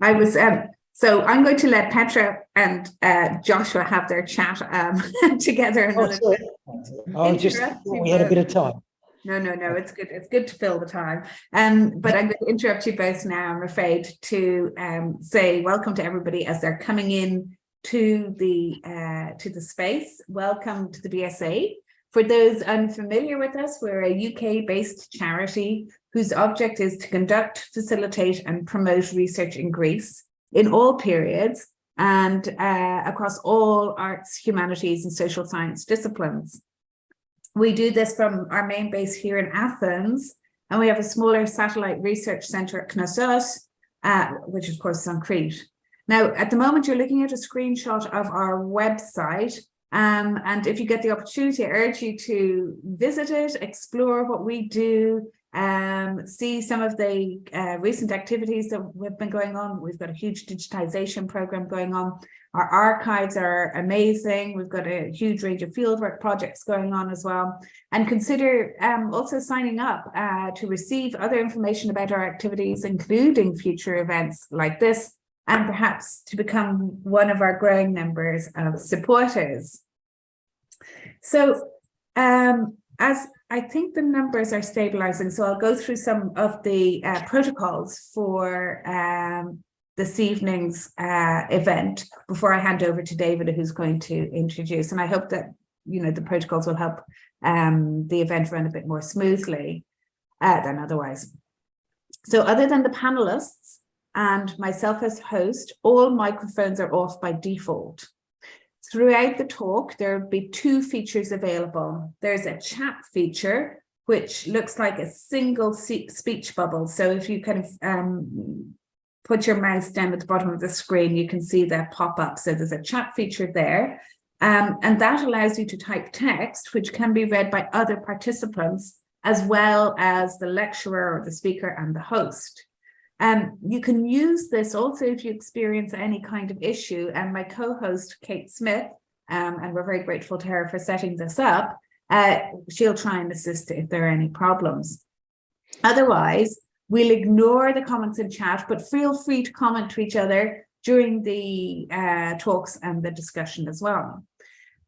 I was so I'm going to let Petra and Joshua have their chat together. We had a bit of time. No, it's good. It's good to fill the time. But I'm going to interrupt you both now, I'm afraid, to say welcome to everybody as they're coming in to the space. Welcome to the BSA. For those unfamiliar with us, we're a UK-based charity whose object is to conduct, facilitate, and promote research in Greece in all periods and across all arts, humanities, and social science disciplines. We do this from our main base here in Athens, and we have a smaller satellite research centre at Knossos, which of course is on Crete. Now, at the moment, you're looking at a screenshot of our website, and if you get the opportunity, I urge you to visit it, explore what we do, see some of the recent activities that have been going on. We've got a huge digitization program going on. Our archives are amazing. We've got a huge range of fieldwork projects going on as well. And consider also signing up to receive other information about our activities, including future events like this, and perhaps to become one of our growing numbers of supporters. So as I think the numbers are stabilizing, so I'll go through some of the protocols for this evening's event before I hand over to David, who's going to introduce. And I hope that, the protocols will help the event run a bit more smoothly than otherwise. So other than the panelists and myself as host, all microphones are off by default. Throughout the talk, there will be two features available. There's a chat feature, which looks like a single speech bubble. So if you kind of put your mouse down at the bottom of the screen, you can see that pop up. So there's a chat feature there. And that allows you to type text, which can be read by other participants, as well as the lecturer or the speaker and the host. You can use this also if you experience any kind of issue, and my co-host, Kate Smith, and we're very grateful to her for setting this up, she'll try and assist if there are any problems. Otherwise, we'll ignore the comments in chat, but feel free to comment to each other during the talks and the discussion as well.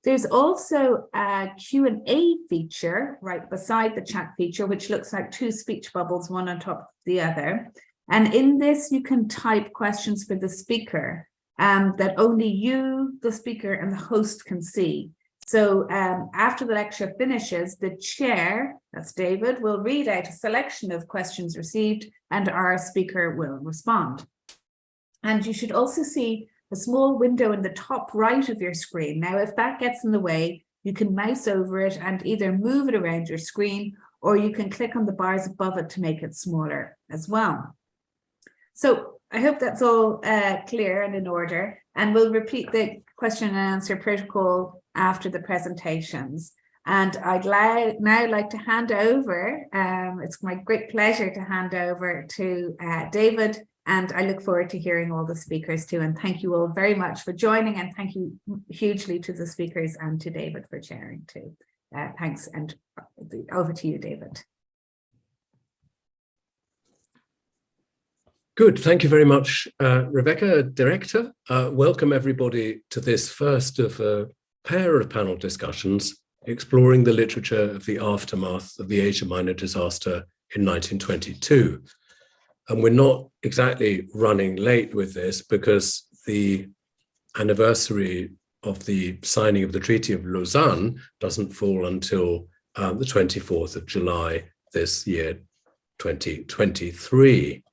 There's also a Q&A feature right beside the chat feature, which looks like two speech bubbles, one on top of the other. And in this, you can type questions for the speaker that only you, the speaker, and the host can see. So after the lecture finishes, the chair, that's David, will read out a selection of questions received, and our speaker will respond. And you should also see a small window in the top right of your screen. Now, if that gets in the way, you can mouse over it and either move it around your screen, or you can click on the bars above it to make it smaller as well. So I hope that's all clear and in order, and we'll repeat the question and answer protocol after the presentations. And I'd now like to hand over, it's my great pleasure to hand over to David, and I look forward to hearing all the speakers too. And thank you all very much for joining, and thank you hugely to the speakers and to David for chairing too. Thanks, and over to you, David. Good, thank you very much, Rebecca, Director. Welcome everybody to this first of a pair of panel discussions exploring the literature of the aftermath of the Asia Minor disaster in 1922. And we're not exactly running late with this because the anniversary of the signing of the Treaty of Lausanne doesn't fall until the 24th of July this year, 2023.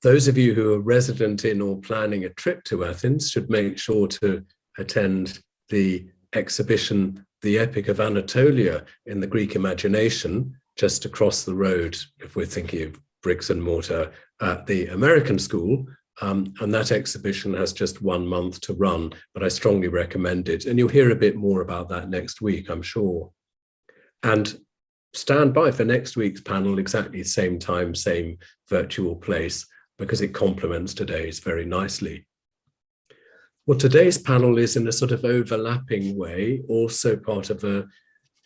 Those of you who are resident in or planning a trip to Athens should make sure to attend the exhibition, The Epic of Anatolia in the Greek Imagination, just across the road, if we're thinking of bricks and mortar, at the American School. And that exhibition has just 1 month to run, but I strongly recommend it. And you'll hear a bit more about that next week, I'm sure. And stand by for next week's panel, exactly same time, same virtual place, because it complements today's very nicely. Well, today's panel is in a sort of overlapping way, also part of a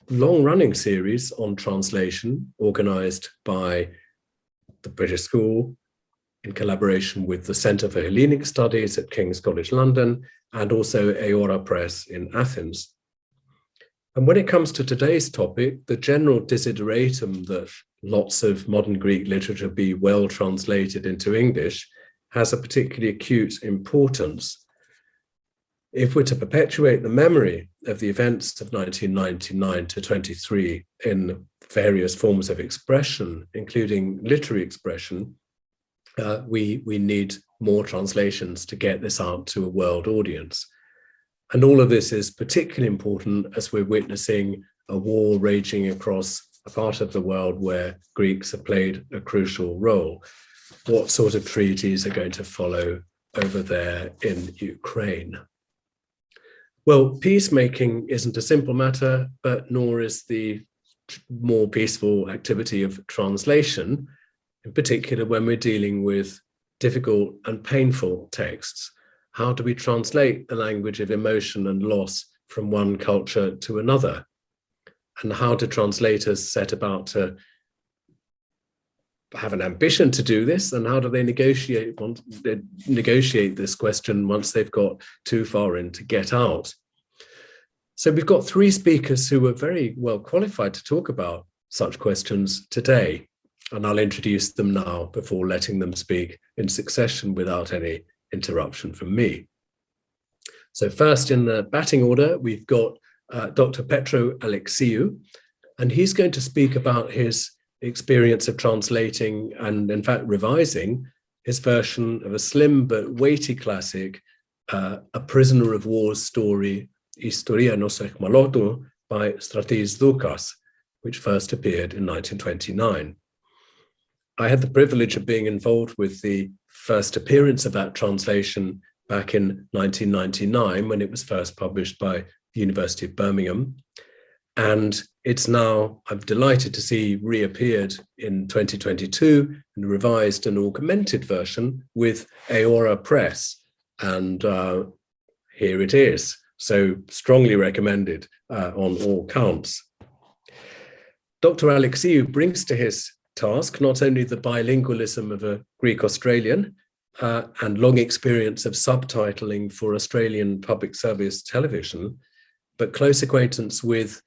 long-running series on translation, organised by the British School, in collaboration with the Centre for Hellenic Studies at King's College London and also Aiora Press in Athens. And when it comes to today's topic, the general desideratum that lots of modern Greek literature be well translated into English has a particularly acute importance. If we're to perpetuate the memory of the events of 1999 to 23 in various forms of expression, including literary expression, we need more translations to get this out to a world audience. And all of this is particularly important as we're witnessing a war raging across a part of the world where Greeks have played a crucial role. What sort of treaties are going to follow over there in Ukraine? Well, peacemaking isn't a simple matter, but nor is the more peaceful activity of translation, in particular when we're dealing with difficult and painful texts. How do we translate the language of emotion and loss from one culture to another? And how do translators set about to have an ambition to do this? And how do they negotiate this question once they've got too far in to get out? So we've got three speakers who are very well qualified to talk about such questions today. And I'll introduce them now before letting them speak in succession without any interruption from me. So first in the batting order, we've got Dr. Petro Alexiou, and he's going to speak about his experience of translating and in fact revising his version of a slim but weighty classic, A Prisoner of War's Story, Historia nos Echmalotou by Stratis Doukas, which first appeared in 1929. I had the privilege of being involved with the first appearance of that translation back in 1999 when it was first published by the University of Birmingham. And it's now, I'm delighted to see, reappeared in 2022 and revised and augmented version with Aiora Press. And here it is. So strongly recommended on all counts. Dr. Alexiou brings to his task not only the bilingualism of a Greek Australian and long experience of subtitling for Australian public service television, but close acquaintance with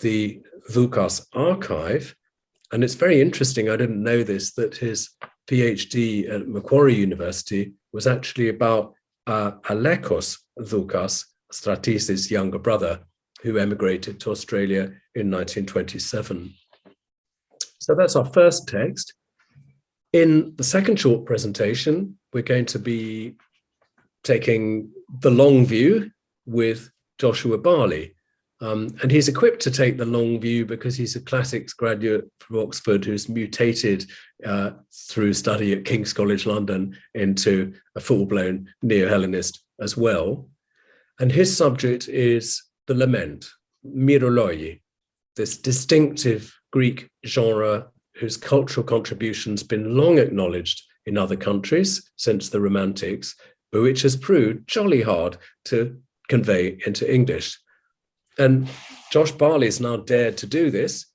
the Doukas archive. And it's very interesting, I didn't know this, that his PhD at Macquarie University was actually about Alekos Doukas, Stratis' younger brother, who emigrated to Australia in 1927. So that's our first text. In the second short presentation, we're going to be taking the long view with Joshua Barley. And he's equipped to take the long view because he's a classics graduate from Oxford who's mutated through study at King's College London into a full-blown neo-Hellenist as well. And his subject is the lament, Myroloi, this distinctive Greek genre whose cultural contribution's been long acknowledged in other countries since the Romantics, but which has proved jolly hard to convey into English. And Josh Barley's now dared to do this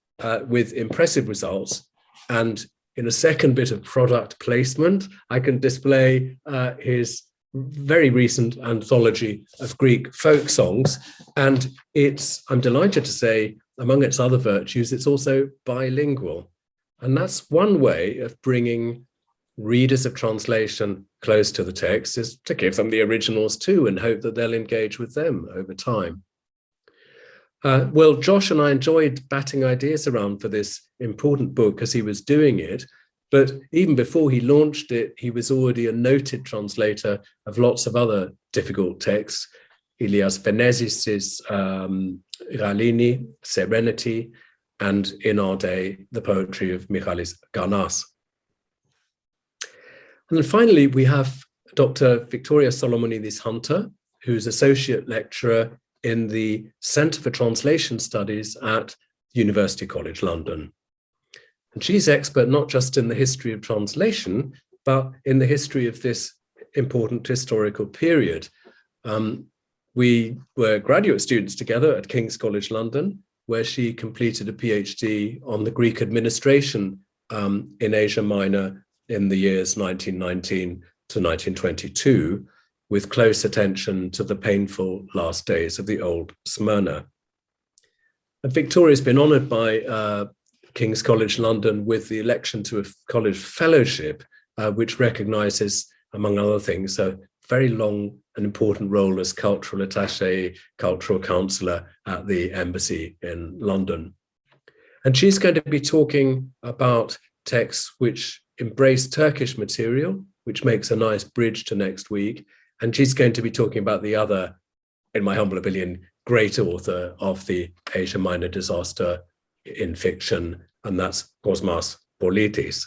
with impressive results. And in a second bit of product placement, I can display his very recent anthology of Greek folk songs. And I'm delighted to say, among its other virtues, it's also bilingual. And that's one way of bringing readers of translation close to the text, is to give them the originals too and hope that they'll engage with them over time. Well, Josh and I enjoyed batting ideas around for this important book as he was doing it. But even before he launched it, he was already a noted translator of lots of other difficult texts. Ilias Venesis' Galini, Serenity, and in our day, the poetry of Michalis Garnas. And then finally, we have Dr. Victoria Solomonidis Hunter, who's associate lecturer in the Centre for Translation Studies at University College London. And she's expert not just in the history of translation, but in the history of this important historical period. We were graduate students together at King's College London, where she completed a PhD on the Greek administration in Asia Minor in the years 1919 to 1922, with close attention to the painful last days of the old Smyrna. And Victoria's been honoured by King's College London with the election to a college fellowship, which recognises, among other things, a very long and important role as cultural attaché, cultural counsellor at the embassy in London. And she's going to be talking about texts which embrace Turkish material, which makes a nice bridge to next week. And she's going to be talking about the other, in my humble opinion, great author of the Asia Minor disaster in fiction, and that's Kosmas Politis.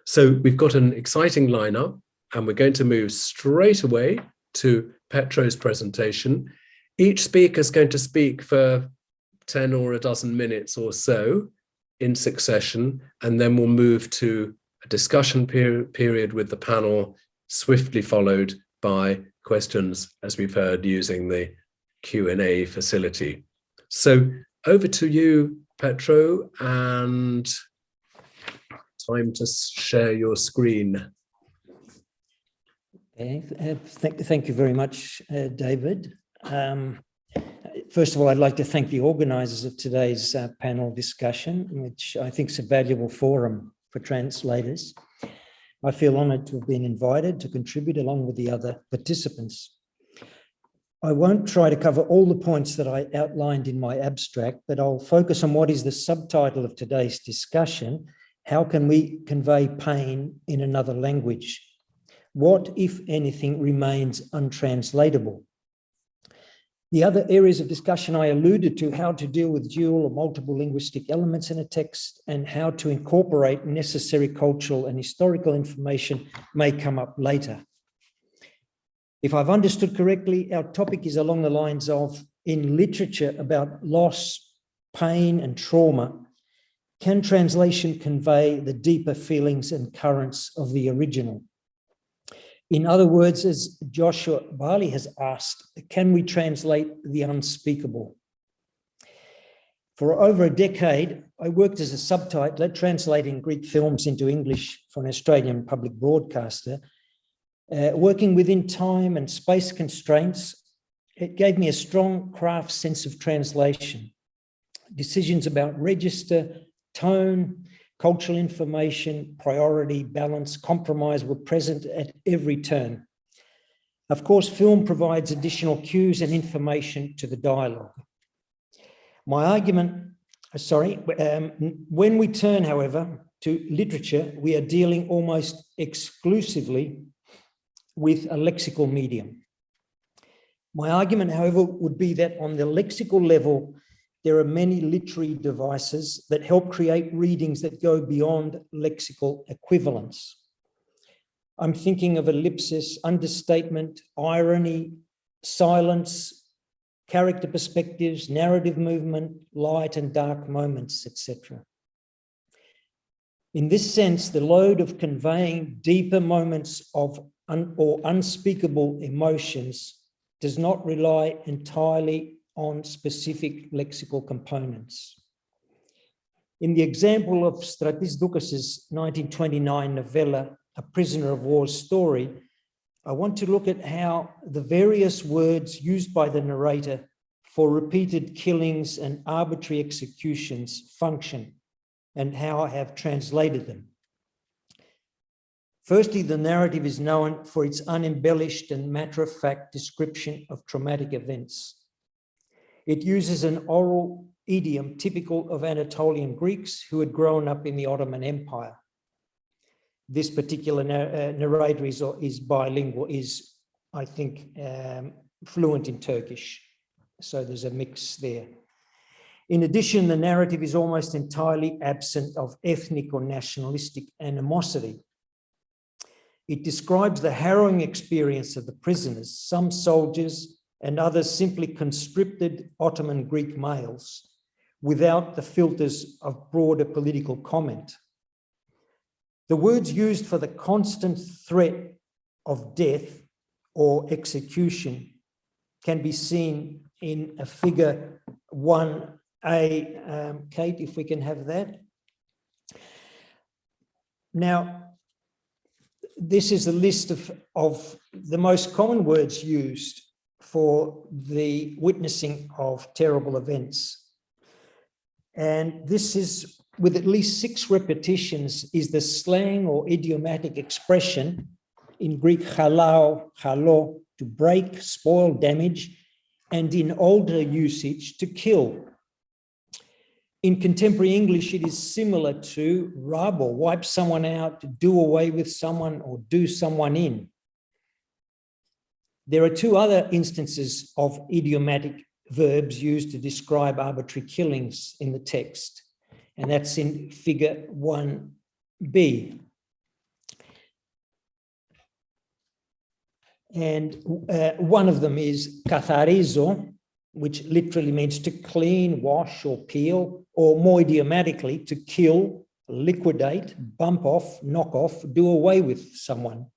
So we've got an exciting lineup, and we're going to move straight away to Petro's presentation. Each speaker is going to speak for 10 or a dozen minutes or so in succession, and then we'll move to a discussion period with the panel, swiftly followed by questions, as we've heard, using the Q&A facility. So over to you, Petro, and time to share your screen. Okay. Thank you very much, David. First of all, I'd like to thank the organisers of today's panel discussion, which I think is a valuable forum for translators. I feel honoured to have been invited to contribute along with the other participants. I won't try to cover all the points that I outlined in my abstract, but I'll focus on what is the subtitle of today's discussion: how can we convey pain in another language? What, if anything, remains untranslatable? The other areas of discussion I alluded to: how to deal with dual or multiple linguistic elements in a text, and how to incorporate necessary cultural and historical information may come up later. If I've understood correctly, our topic is along the lines of, in literature about loss, pain, and trauma, can translation convey the deeper feelings and currents of the original? In other words, as Joshua Bali has asked, can we translate the unspeakable? For over a decade, I worked as a subtitler, translating Greek films into English for an Australian public broadcaster. Working within time and space constraints, it gave me a strong craft sense of translation. Decisions about register, tone, cultural information, priority, balance, compromise were present at every turn. Of course, film provides additional cues and information to the dialogue. My argument, when we turn, however, to literature, we are dealing almost exclusively with a lexical medium. My argument, however, would be that on the lexical level, there are many literary devices that help create readings that go beyond lexical equivalence. I'm thinking of ellipsis, understatement, irony, silence, character perspectives, narrative movement, light and dark moments, etc. In this sense, the load of conveying deeper moments of unspeakable emotions does not rely entirely on specific lexical components. In the example of Stratis Doukas's 1929 novella, A Prisoner of War's Story, I want to look at how the various words used by the narrator for repeated killings and arbitrary executions function, and how I have translated them. Firstly, the narrative is known for its unembellished and matter-of-fact description of traumatic events. It uses an oral idiom typical of Anatolian Greeks who had grown up in the Ottoman Empire. This particular narrator is bilingual, I think, fluent in Turkish. So there's a mix there. In addition, the narrative is almost entirely absent of ethnic or nationalistic animosity. It describes the harrowing experience of the prisoners, some soldiers and others simply conscripted Ottoman Greek males, without the filters of broader political comment. The words used for the constant threat of death or execution can be seen in a figure 1A. Kate, if we can have that. Now, this is a list of the most common words used for the witnessing of terrible events. And this is, with at least 6 repetitions, is the slang or idiomatic expression, in Greek halao, halo, to break, spoil, damage, and in older usage, to kill. In contemporary English, it is similar to rub or wipe someone out, to do away with someone or do someone in. There are 2 other instances of idiomatic verbs used to describe arbitrary killings in the text, and that's in figure 1b. And one of them is katharizo, which literally means to clean, wash, or peel, or more idiomatically, to kill, liquidate, bump off, knock off, do away with someone.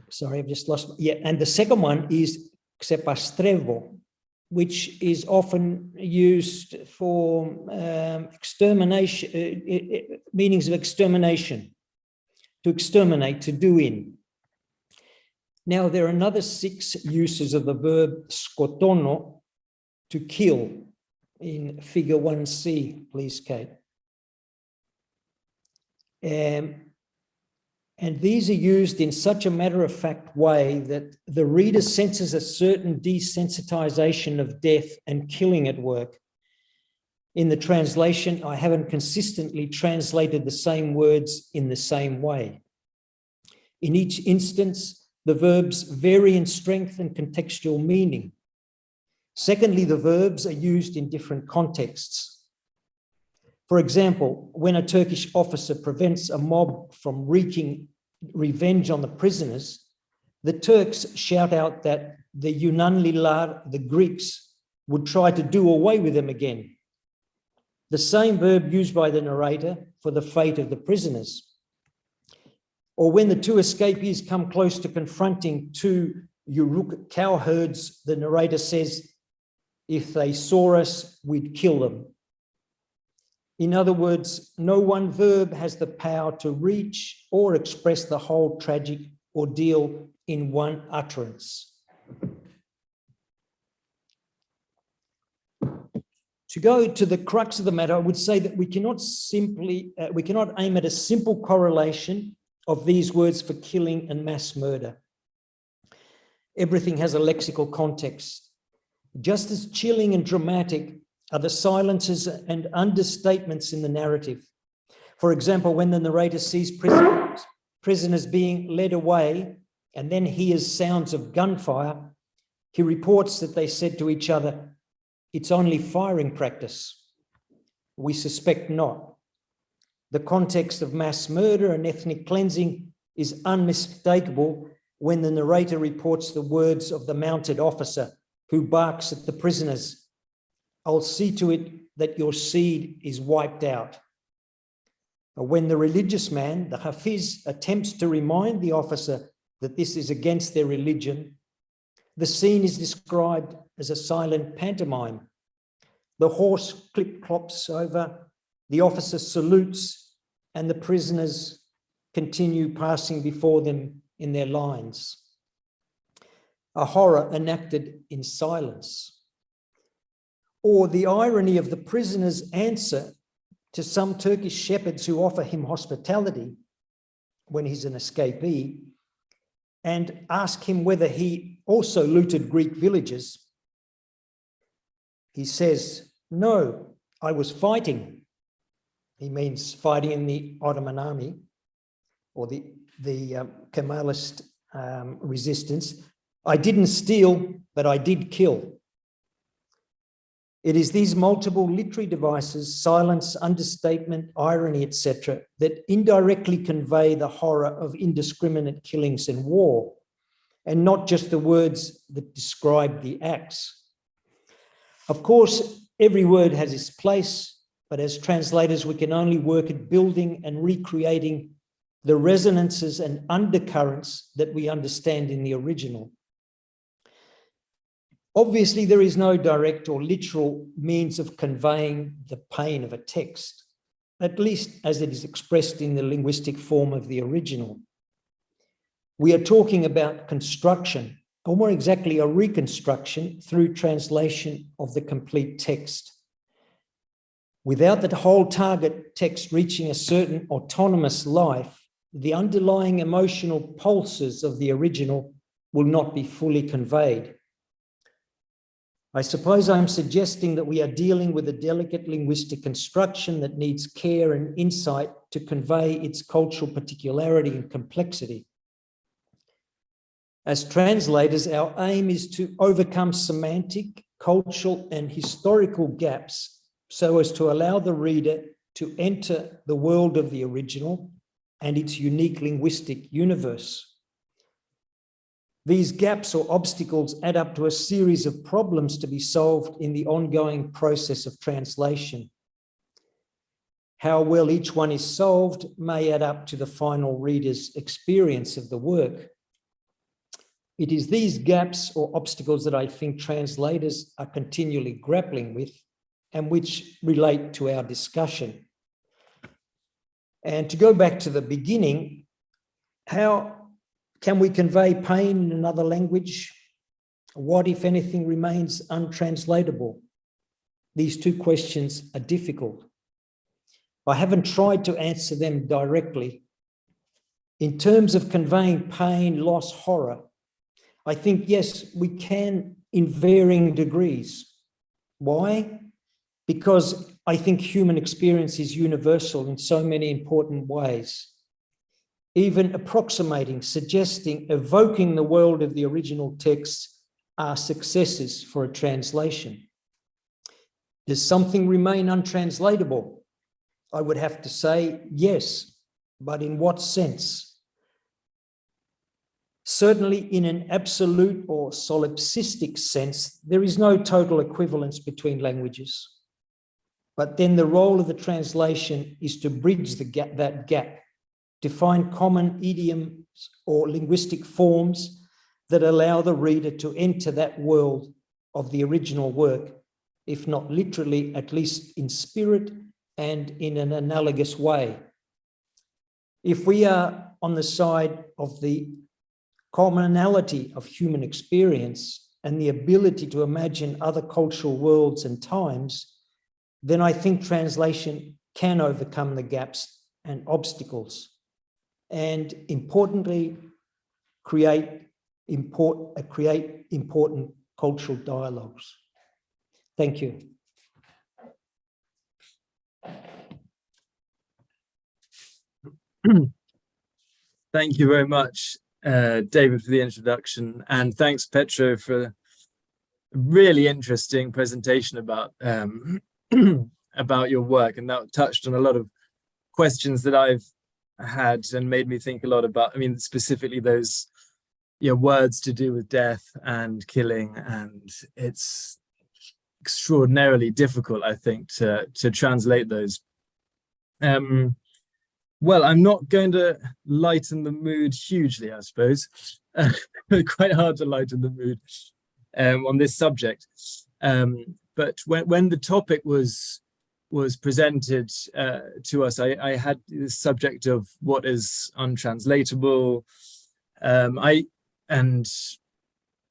Sorry, I've just lost. Yeah, and the second one is xepastrevo, which is often used for extermination, meanings of extermination, to exterminate, to do in. Now, there are another 6 uses of the verb skotono, to kill, in figure 1c, please, Kate. And these are used in such a matter-of-fact way that the reader senses a certain desensitization of death and killing at work. In the translation, I haven't consistently translated the same words in the same way. In each instance, the verbs vary in strength and contextual meaning. Secondly, the verbs are used in different contexts. For example, when a Turkish officer prevents a mob from wreaking revenge on the prisoners, the Turks shout out that the Yunanlilar, the Greeks, would try to do away with them again. The same verb used by the narrator for the fate of the prisoners. Or when the 2 escapees come close to confronting 2 Uruk cow herds, the narrator says, if they saw us, we'd kill them. In other words, no one verb has the power to reach or express the whole tragic ordeal in one utterance. To go to the crux of the matter, I would say that we cannot aim at a simple correlation of these words for killing and mass murder. Everything has a lexical context. Just as chilling and dramatic are the silences and understatements in the narrative. For example, when the narrator sees prisoners being led away and then hears sounds of gunfire, he reports that they said to each other, "It's only firing practice." We suspect not. The context of mass murder and ethnic cleansing is unmistakable when the narrator reports the words of the mounted officer who barks at the prisoners, "I'll see to it that your seed is wiped out." Or when the religious man, the Hafiz, attempts to remind the officer that this is against their religion, the scene is described as a silent pantomime. The horse clip-clops over, the officer salutes, and the prisoners continue passing before them in their lines. A horror enacted in silence. Or the irony of the prisoner's answer to some Turkish shepherds who offer him hospitality when he's an escapee and ask him whether he also looted Greek villages. He says, "No, I was fighting." He means fighting in the Ottoman army or the Kemalist resistance. "I didn't steal, but I did kill." It is these multiple literary devices, silence, understatement, irony, etc., that indirectly convey the horror of indiscriminate killings in war, and not just the words that describe the acts. Of course, every word has its place, but as translators, we can only work at building and recreating the resonances and undercurrents that we understand in the original. Obviously, there is no direct or literal means of conveying the pain of a text, at least as it is expressed in the linguistic form of the original. We are talking about construction, or more exactly, a reconstruction through translation of the complete text. Without the whole target text reaching a certain autonomous life, the underlying emotional pulses of the original will not be fully conveyed. I suppose I'm suggesting that we are dealing with a delicate linguistic construction that needs care and insight to convey its cultural particularity and complexity. As translators, our aim is to overcome semantic, cultural, and historical gaps so as to allow the reader to enter the world of the original and its unique linguistic universe. These gaps or obstacles add up to a series of problems to be solved in the ongoing process of translation. How well each one is solved may add up to the final reader's experience of the work. It is these gaps or obstacles that I think translators are continually grappling with and which relate to our discussion. And to go back to the beginning, how can we convey pain in another language? What, if anything, remains untranslatable? These two questions are difficult. I haven't tried to answer them directly. In terms of conveying pain, loss, horror, I think, yes, we can in varying degrees. Why? Because I think human experience is universal in so many important ways. Even approximating, suggesting, evoking the world of the original text are successes for a translation. Does something remain untranslatable? I would have to say yes, but in what sense? Certainly in an absolute or solipsistic sense, there is no total equivalence between languages. But then the role of the translation is to bridge that gap, to find common idioms or linguistic forms that allow the reader to enter that world of the original work, if not literally, at least in spirit and in an analogous way. If we are on the side of the commonality of human experience and the ability to imagine other cultural worlds and times, then I think translation can overcome the gaps and obstacles, and importantly, create important cultural dialogues. Thank you. Thank you very much, David, for the introduction, and thanks, Petro, for a really interesting presentation about about your work, and that touched on a lot of questions that I've had and made me think a lot about, I mean, specifically those words to do with death and killing, and it's extraordinarily difficult, I think, to translate those. Well, I'm not going to lighten the mood hugely, I suppose. Quite hard to lighten the mood on this subject. But when the topic was presented to us, I had this subject of what is untranslatable and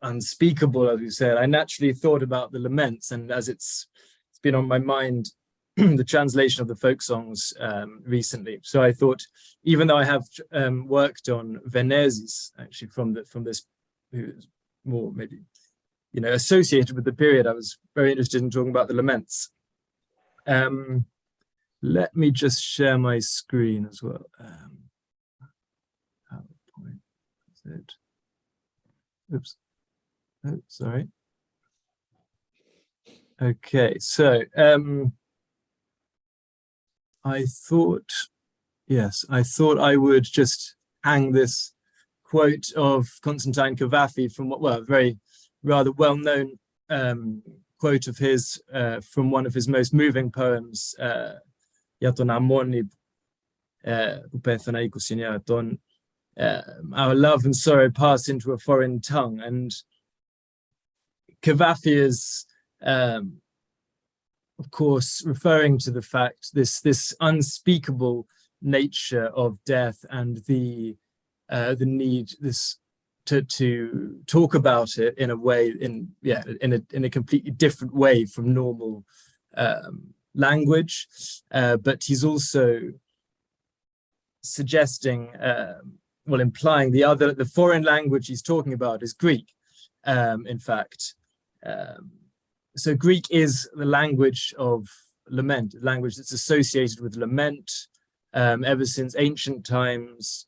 unspeakable, as you said. I naturally thought about the laments, and as it's been on my mind, the translation of the folk songs recently. So I thought, even though I have worked on Venesis, actually from this, who's more maybe associated with the period, I was very interested in talking about the laments. Let me just share my screen as well. PowerPoint. Is it? Oops. Oh, sorry. Okay, so I thought I would just hang this quote of Constantine Cavafy from a very rather well-known quote of his from one of his most moving poems, our love and sorrow pass into a foreign tongue. And Cavafy is, of course, referring to the fact this unspeakable nature of death and the need to talk about it in a way in a completely different way from normal language, but he's also suggesting, implying the foreign language he's talking about is Greek, in fact. So Greek is the language of lament, a language that's associated with lament ever since ancient times,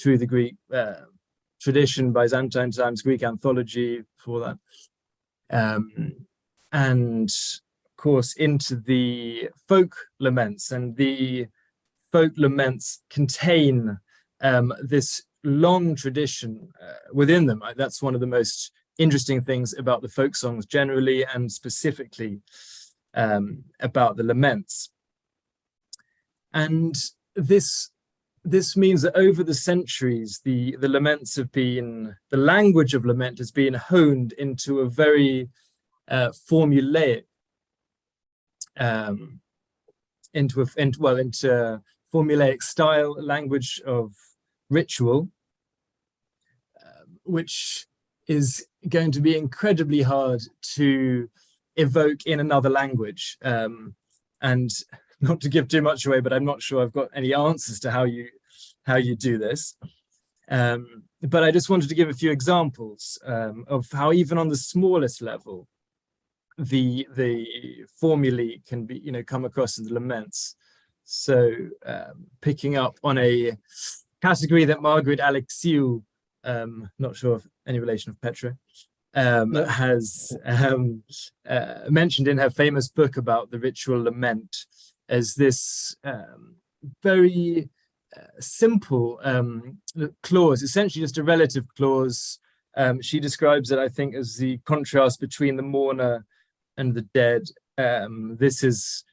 through the Greek tradition, Byzantine times, Greek anthology, before that. And of course into the folk laments, and the folk laments contain this long tradition within them. That's one of the most interesting things about the folk songs generally, and specifically about the laments. And this means that over the centuries, the laments have been, the language of lament has been honed into a very formulaic, into formulaic style, language of ritual, which is going to be incredibly hard to evoke in another language. And not to give too much away, but I'm not sure I've got any answers to how you do this. But I just wanted to give a few examples of how even on the smallest level, the formulae can be, come across in the laments. So picking up on a category that Margaret Alexiou, not sure of any relation of Petra, has mentioned in her famous book about the ritual lament, as this very simple clause, essentially just a relative clause. She describes it, I think, as the contrast between the mourner and the dead. This is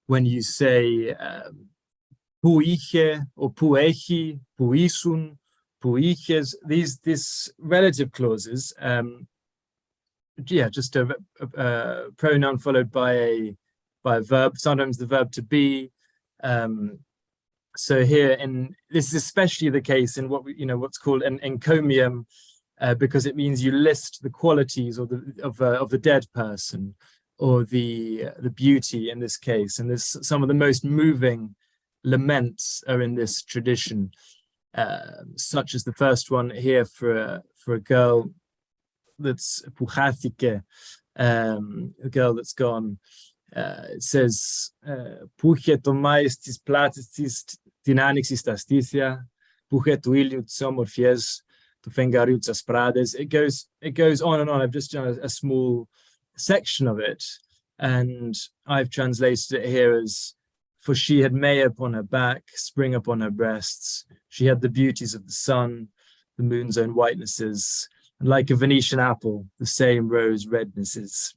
when you say που είχε or που έχει, που ήσουν, που είχες, these relative clauses, just a pronoun followed by a verb, sometimes the verb to be. So here, this is especially the case in what's called an encomium, because it means you list the qualities of the dead person, or the beauty in this case. And some of the most moving laments are in this tradition, such as the first one here for a girl that's puchatike, a girl that's gone. It says, που είχε το Μάη στις πλάτες της την άνοιξη στα στήθια, που είχε του ήλιου τις όμορφιες του φεγγαριού τις ασπράδες. It goes on and on. I've just done a small section of it, and I've translated it here as, for she had May upon her back, spring upon her breasts. She had the beauties of the sun, the moon's own whitenesses, and like a Venetian apple, the same rose rednesses.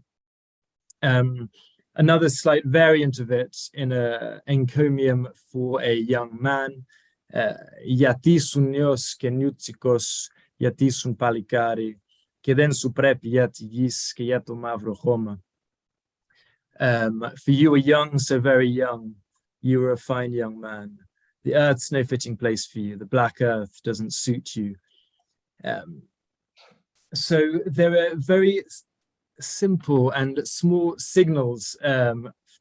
Another slight variant of it in an encomium for a young man. Γιατί σου νιός και νιούτσικος, γιατί σου παλικάρι, και δεν σου πρέπει για τη γης και για το μαύρο χώμα. For you were young, so very young. You were a fine young man. The earth's no fitting place for you. The black earth doesn't suit you. So there are very simple and small signals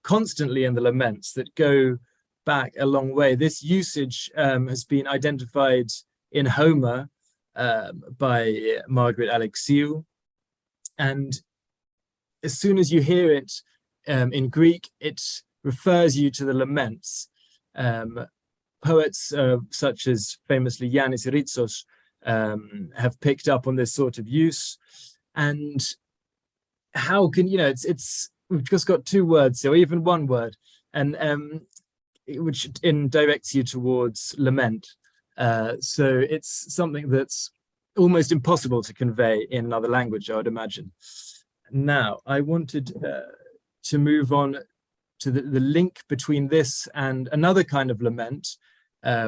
constantly in the laments that go back a long way. This usage has been identified in Homer by Margaret Alexiou, and as soon as you hear it in Greek, it refers you to the laments. Poets such as famously Yannis Ritsos have picked up on this sort of use. And how can, it's we've just got two words, or even one word, and which directs you towards lament. So it's something that's almost impossible to convey in another language, I would imagine. Now, I wanted to move on to the link between this and another kind of lament,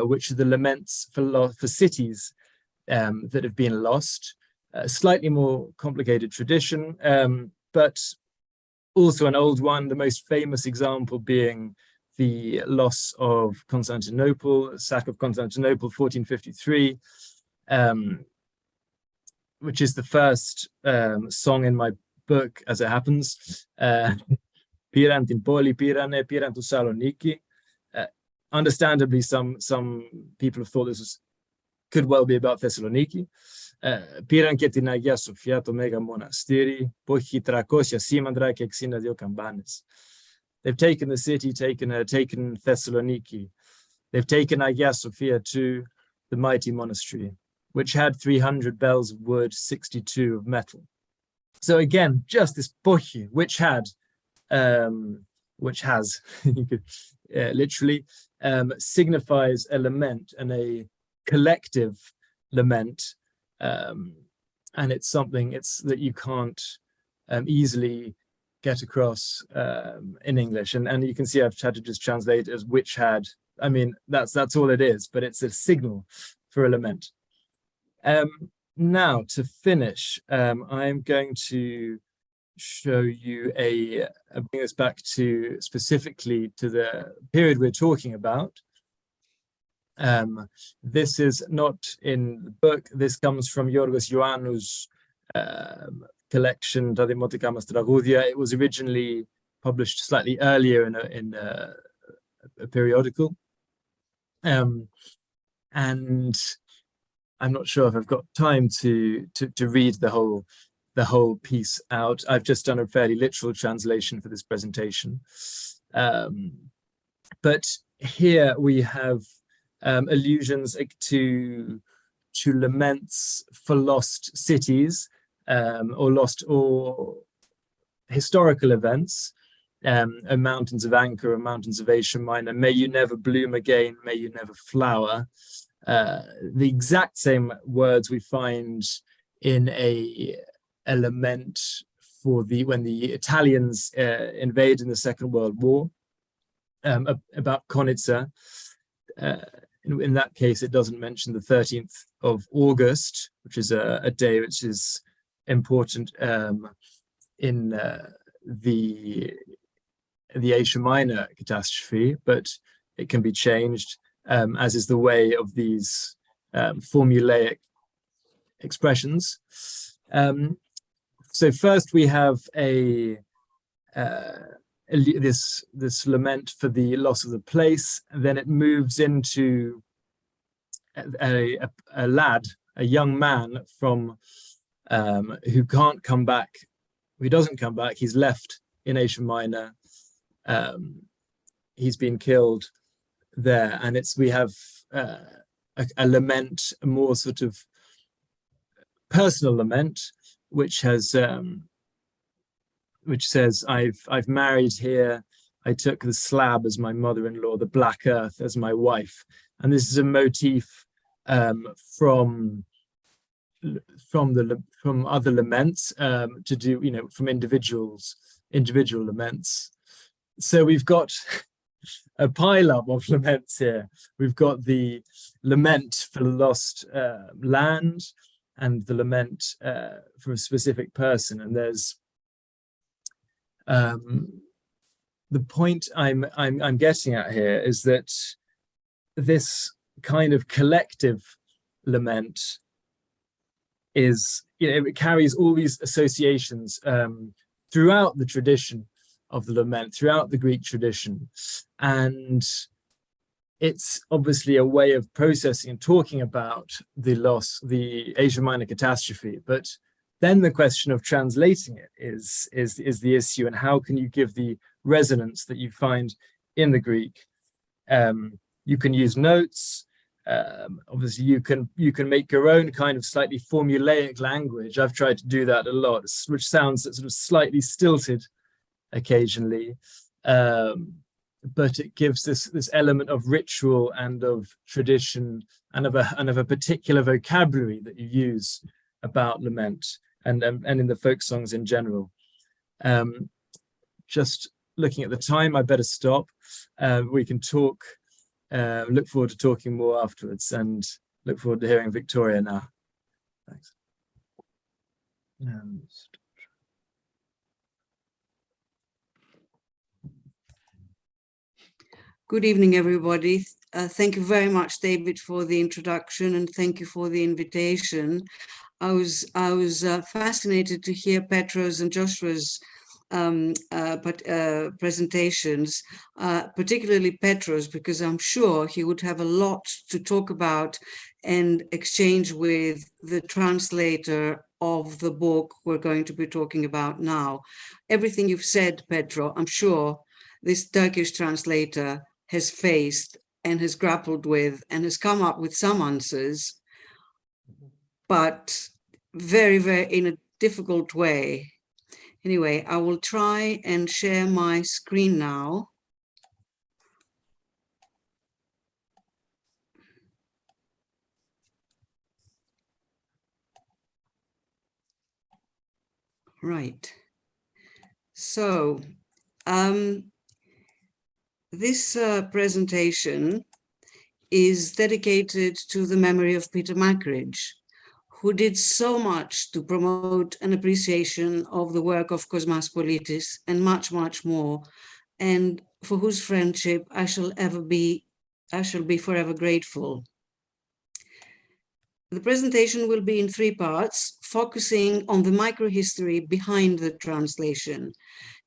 which are the laments for cities that have been lost. a slightly more complicated tradition, but also an old one, the most famous example being the loss of Constantinople, sack of Constantinople, 1453, which is the first song in my book, as it happens. Pirant in Poli, Pirane, Pirant to Saloniki. Understandably, some people have thought this could well be about Thessaloniki. Πήραν και την Αγία Σοφιά, το Μέγα Μοναστήρι, που έχει 300 σήμαντρα και 62 καμπάνες. They've taken the city, taken Thessaloniki. They've taken Hagia Sophia to the mighty monastery, which had 300 bells of wood, 62 of metal. So again, just this pochi, which has, you could literally, signifies a lament and a collective lament. And it's something that you can't easily get across in English, and you can see I've tried to just translate it as which had. I mean, that's all it is, but it's a signal for a lament. Now to finish, I'm going to show you bring us back to specifically to the period we're talking about. This is not in the book. This comes from Yorgos Ioannou collection, Ta Δημοτικά μας Τραγούδια. It was originally published slightly earlier in a periodical. And I'm not sure if I've got time to read the whole piece out. I've just done a fairly literal translation for this presentation. But here we have allusions to laments for lost cities, or historical events, mountains of Anchor or mountains of Asia Minor. May you never bloom again, may you never flower. The exact same words we find in a lament for when the Italians invaded in the Second World War, about Konitsa. In that case, it doesn't mention the 13th of August, which is a day which is important in the Asia Minor catastrophe, but it can be changed, as is the way of these formulaic expressions. So first we have this lament for the loss of the place, and then it moves into a lad, a young man from who can't come back. He doesn't come back. He's left in Asia Minor. He's been killed there, and we have a lament, a more sort of personal lament, which has which says, I've married here. I took the slab as my mother-in-law, the black earth as my wife. And this is a motif from other laments, to do, from individual laments. So we've got a pile-up of laments here. We've got the lament for lost land and the lament for a specific person. And there's the point I'm getting at here is that this kind of collective lament is, it carries all these associations throughout the tradition of the lament, throughout the Greek tradition. And it's obviously a way of processing and talking about the loss, the Asia Minor catastrophe. But then the question of translating it is the issue, and how can you give the resonance that you find in the Greek? You can use notes. Obviously, you can make your own kind of slightly formulaic language. I've tried to do that a lot, which sounds sort of slightly stilted occasionally, but it gives this element of ritual and of tradition and of a particular vocabulary that you use about lament and in the folk songs in general. Just looking at the time, I better stop. We can talk. Look forward to talking more afterwards, and look forward to hearing Victoria now. Thanks. Good evening, everybody. Thank you very much, David, for the introduction, and thank you for the invitation. I was fascinated to hear Petro's and Joshua's presentations, particularly Petro's, because I'm sure he would have a lot to talk about and exchange with the translator of the book we're going to be talking about now. Everything you've said, Petro, I'm sure this Turkish translator has faced and has grappled with and has come up with some answers, but very, very in a difficult way. Anyway, I will try and share my screen now. Right. So, this presentation is dedicated to the memory of Peter Mackridge, who did so much to promote an appreciation of the work of Cosmas and much, much more, and for whose friendship I shall be forever grateful. The presentation will be in 3 parts, focusing on the microhistory behind the translation.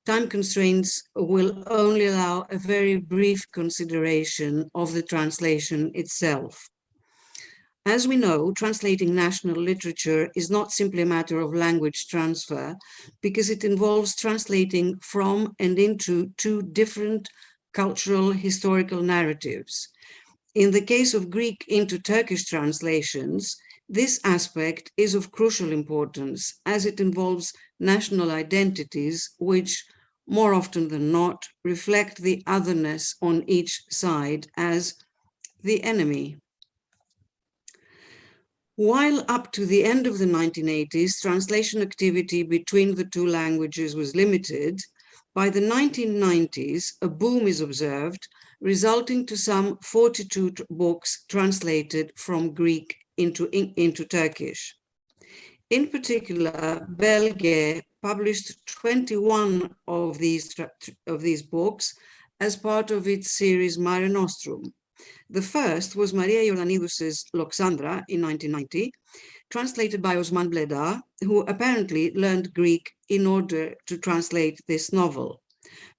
Time constraints will only allow a very brief consideration of the translation itself. As we know, translating national literature is not simply a matter of language transfer, because it involves translating from and into 2 different cultural historical narratives. In the case of Greek into Turkish translations, this aspect is of crucial importance, as it involves national identities which, more often than not, reflect the otherness on each side as the enemy. While up to the end of the 1980s, translation activity between the 2 languages was limited, by the 1990s, a boom is observed, resulting to some 42 books translated from Greek into Turkish. In particular, Belge published 21 of these books as part of its series Mare Nostrum. The first was Maria Ioannidis' Loxandra in 1990, translated by Osman Bleda, who apparently learned Greek in order to translate this novel.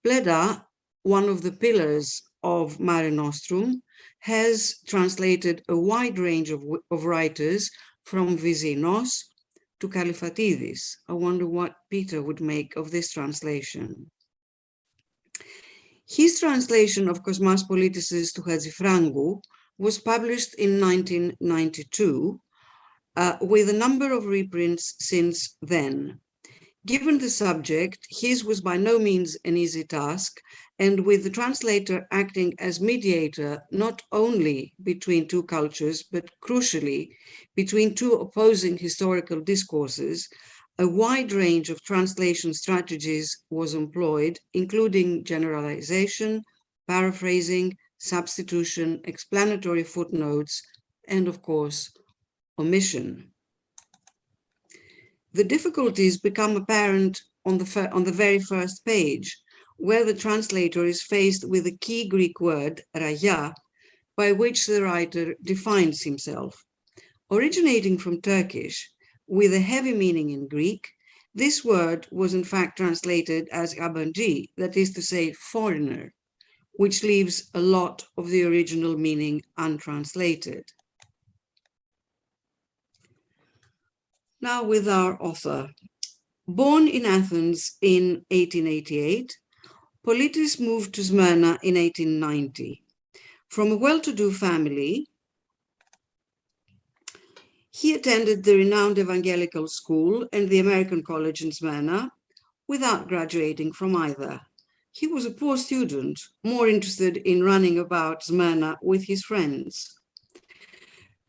Bleda, one of the pillars of Mare Nostrum, has translated a wide range of writers, from Vyzinos to Kalifatidis. I wonder what Peter would make of this translation. His translation of Kosmas Politis to Hadzifrangu was published in 1992, with a number of reprints since then. Given the subject, his was by no means an easy task, and with the translator acting as mediator not only between 2 cultures, but crucially between 2 opposing historical discourses, a wide range of translation strategies was employed, including generalization, paraphrasing, substitution, explanatory footnotes, and of course, omission. The difficulties become apparent on the very first page, where the translator is faced with a key Greek word, raya, by which the writer defines himself. Originating from Turkish, with a heavy meaning in Greek, this word was in fact translated as yabancı, that is to say, foreigner, which leaves a lot of the original meaning untranslated. Now with our author. Born in Athens in 1888, Politis moved to Smyrna in 1890. From a well-to-do family, he attended the renowned evangelical school and the American College in Smyrna without graduating from either. He was a poor student, more interested in running about Smyrna with his friends.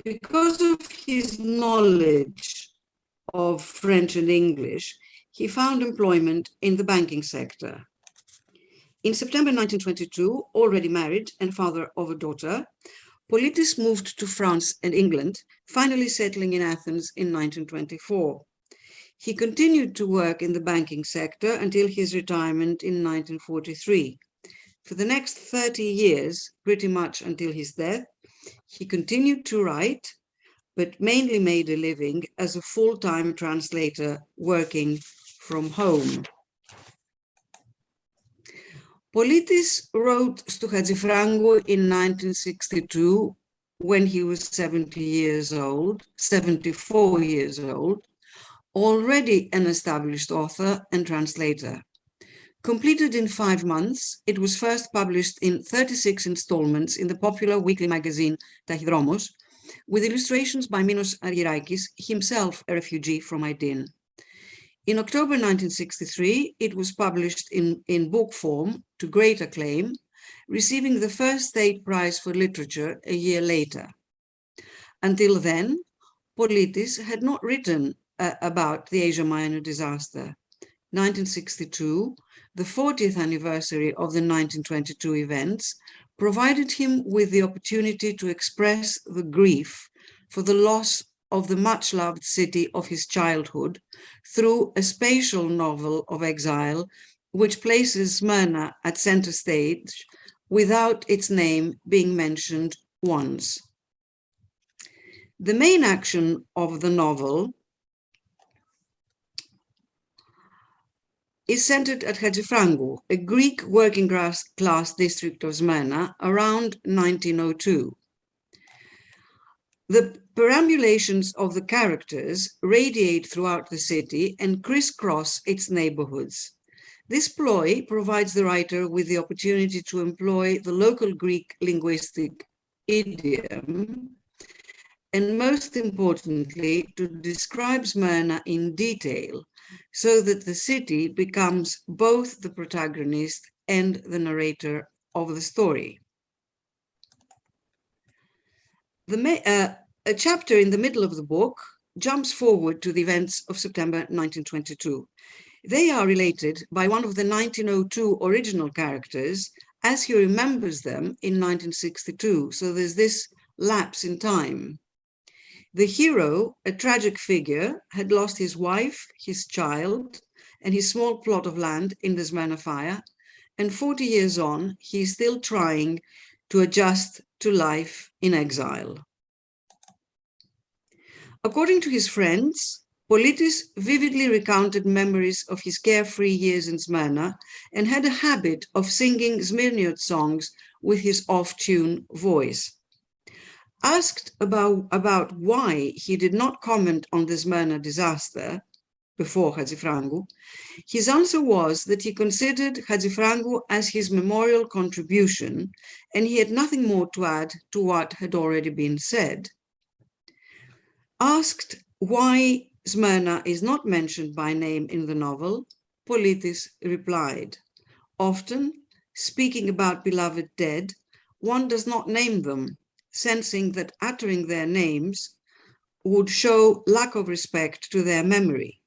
Because of his knowledge of French and English, he found employment in the banking sector. In September 1922, already married and father of a daughter, Politis moved to France and England, finally settling in Athens in 1924. He continued to work in the banking sector until his retirement in 1943. For the next 30 years, pretty much until his death, he continued to write, but mainly made a living as a full-time translator working from home. Politis wrote to Hadjifrangou in 1962 when he was 74 years old, already an established author and translator. Completed in 5 months, it was first published in 36 installments in the popular weekly magazine Tachydromos, with illustrations by Minos Argyrakis, himself a refugee from Aydin. In October 1963, it was published in book form to great acclaim, receiving the first State Prize for Literature a year later. Until then, Politis had not written about the Asia Minor disaster. 1962, the 40th anniversary of the 1922 events, provided him with the opportunity to express the grief for the loss of the much-loved city of his childhood through a spatial novel of exile, which places Smyrna at center stage without its name being mentioned once. The main action of the novel is centered at Hadjifrangou, a Greek working class district of Smyrna, around 1902. The perambulations of the characters radiate throughout the city and crisscross its neighborhoods. This ploy provides the writer with the opportunity to employ the local Greek linguistic idiom, and most importantly, to describe Smyrna in detail, so that the city becomes both the protagonist and the narrator of the story. A chapter in the middle of the book jumps forward to the events of September 1922. They are related by one of the 1902 original characters as he remembers them in 1962. So there's this lapse in time. The hero, a tragic figure, had lost his wife, his child, and his small plot of land in the Smyrna fire, and 40 years on, he is still trying to adjust to life in exile. According to his friends, Politis vividly recounted memories of his carefree years in Smyrna and had a habit of singing Smyrniot songs with his off-tune voice. Asked about why he did not comment on the Smyrna disaster before Hadjifrangou, his answer was that he considered Hadjifrangou as his memorial contribution, and he had nothing more to add to what had already been said. Asked why Smyrna is not mentioned by name in the novel, Politis replied, "Often, speaking about beloved dead, one does not name them, sensing that uttering their names would show lack of respect to their memory."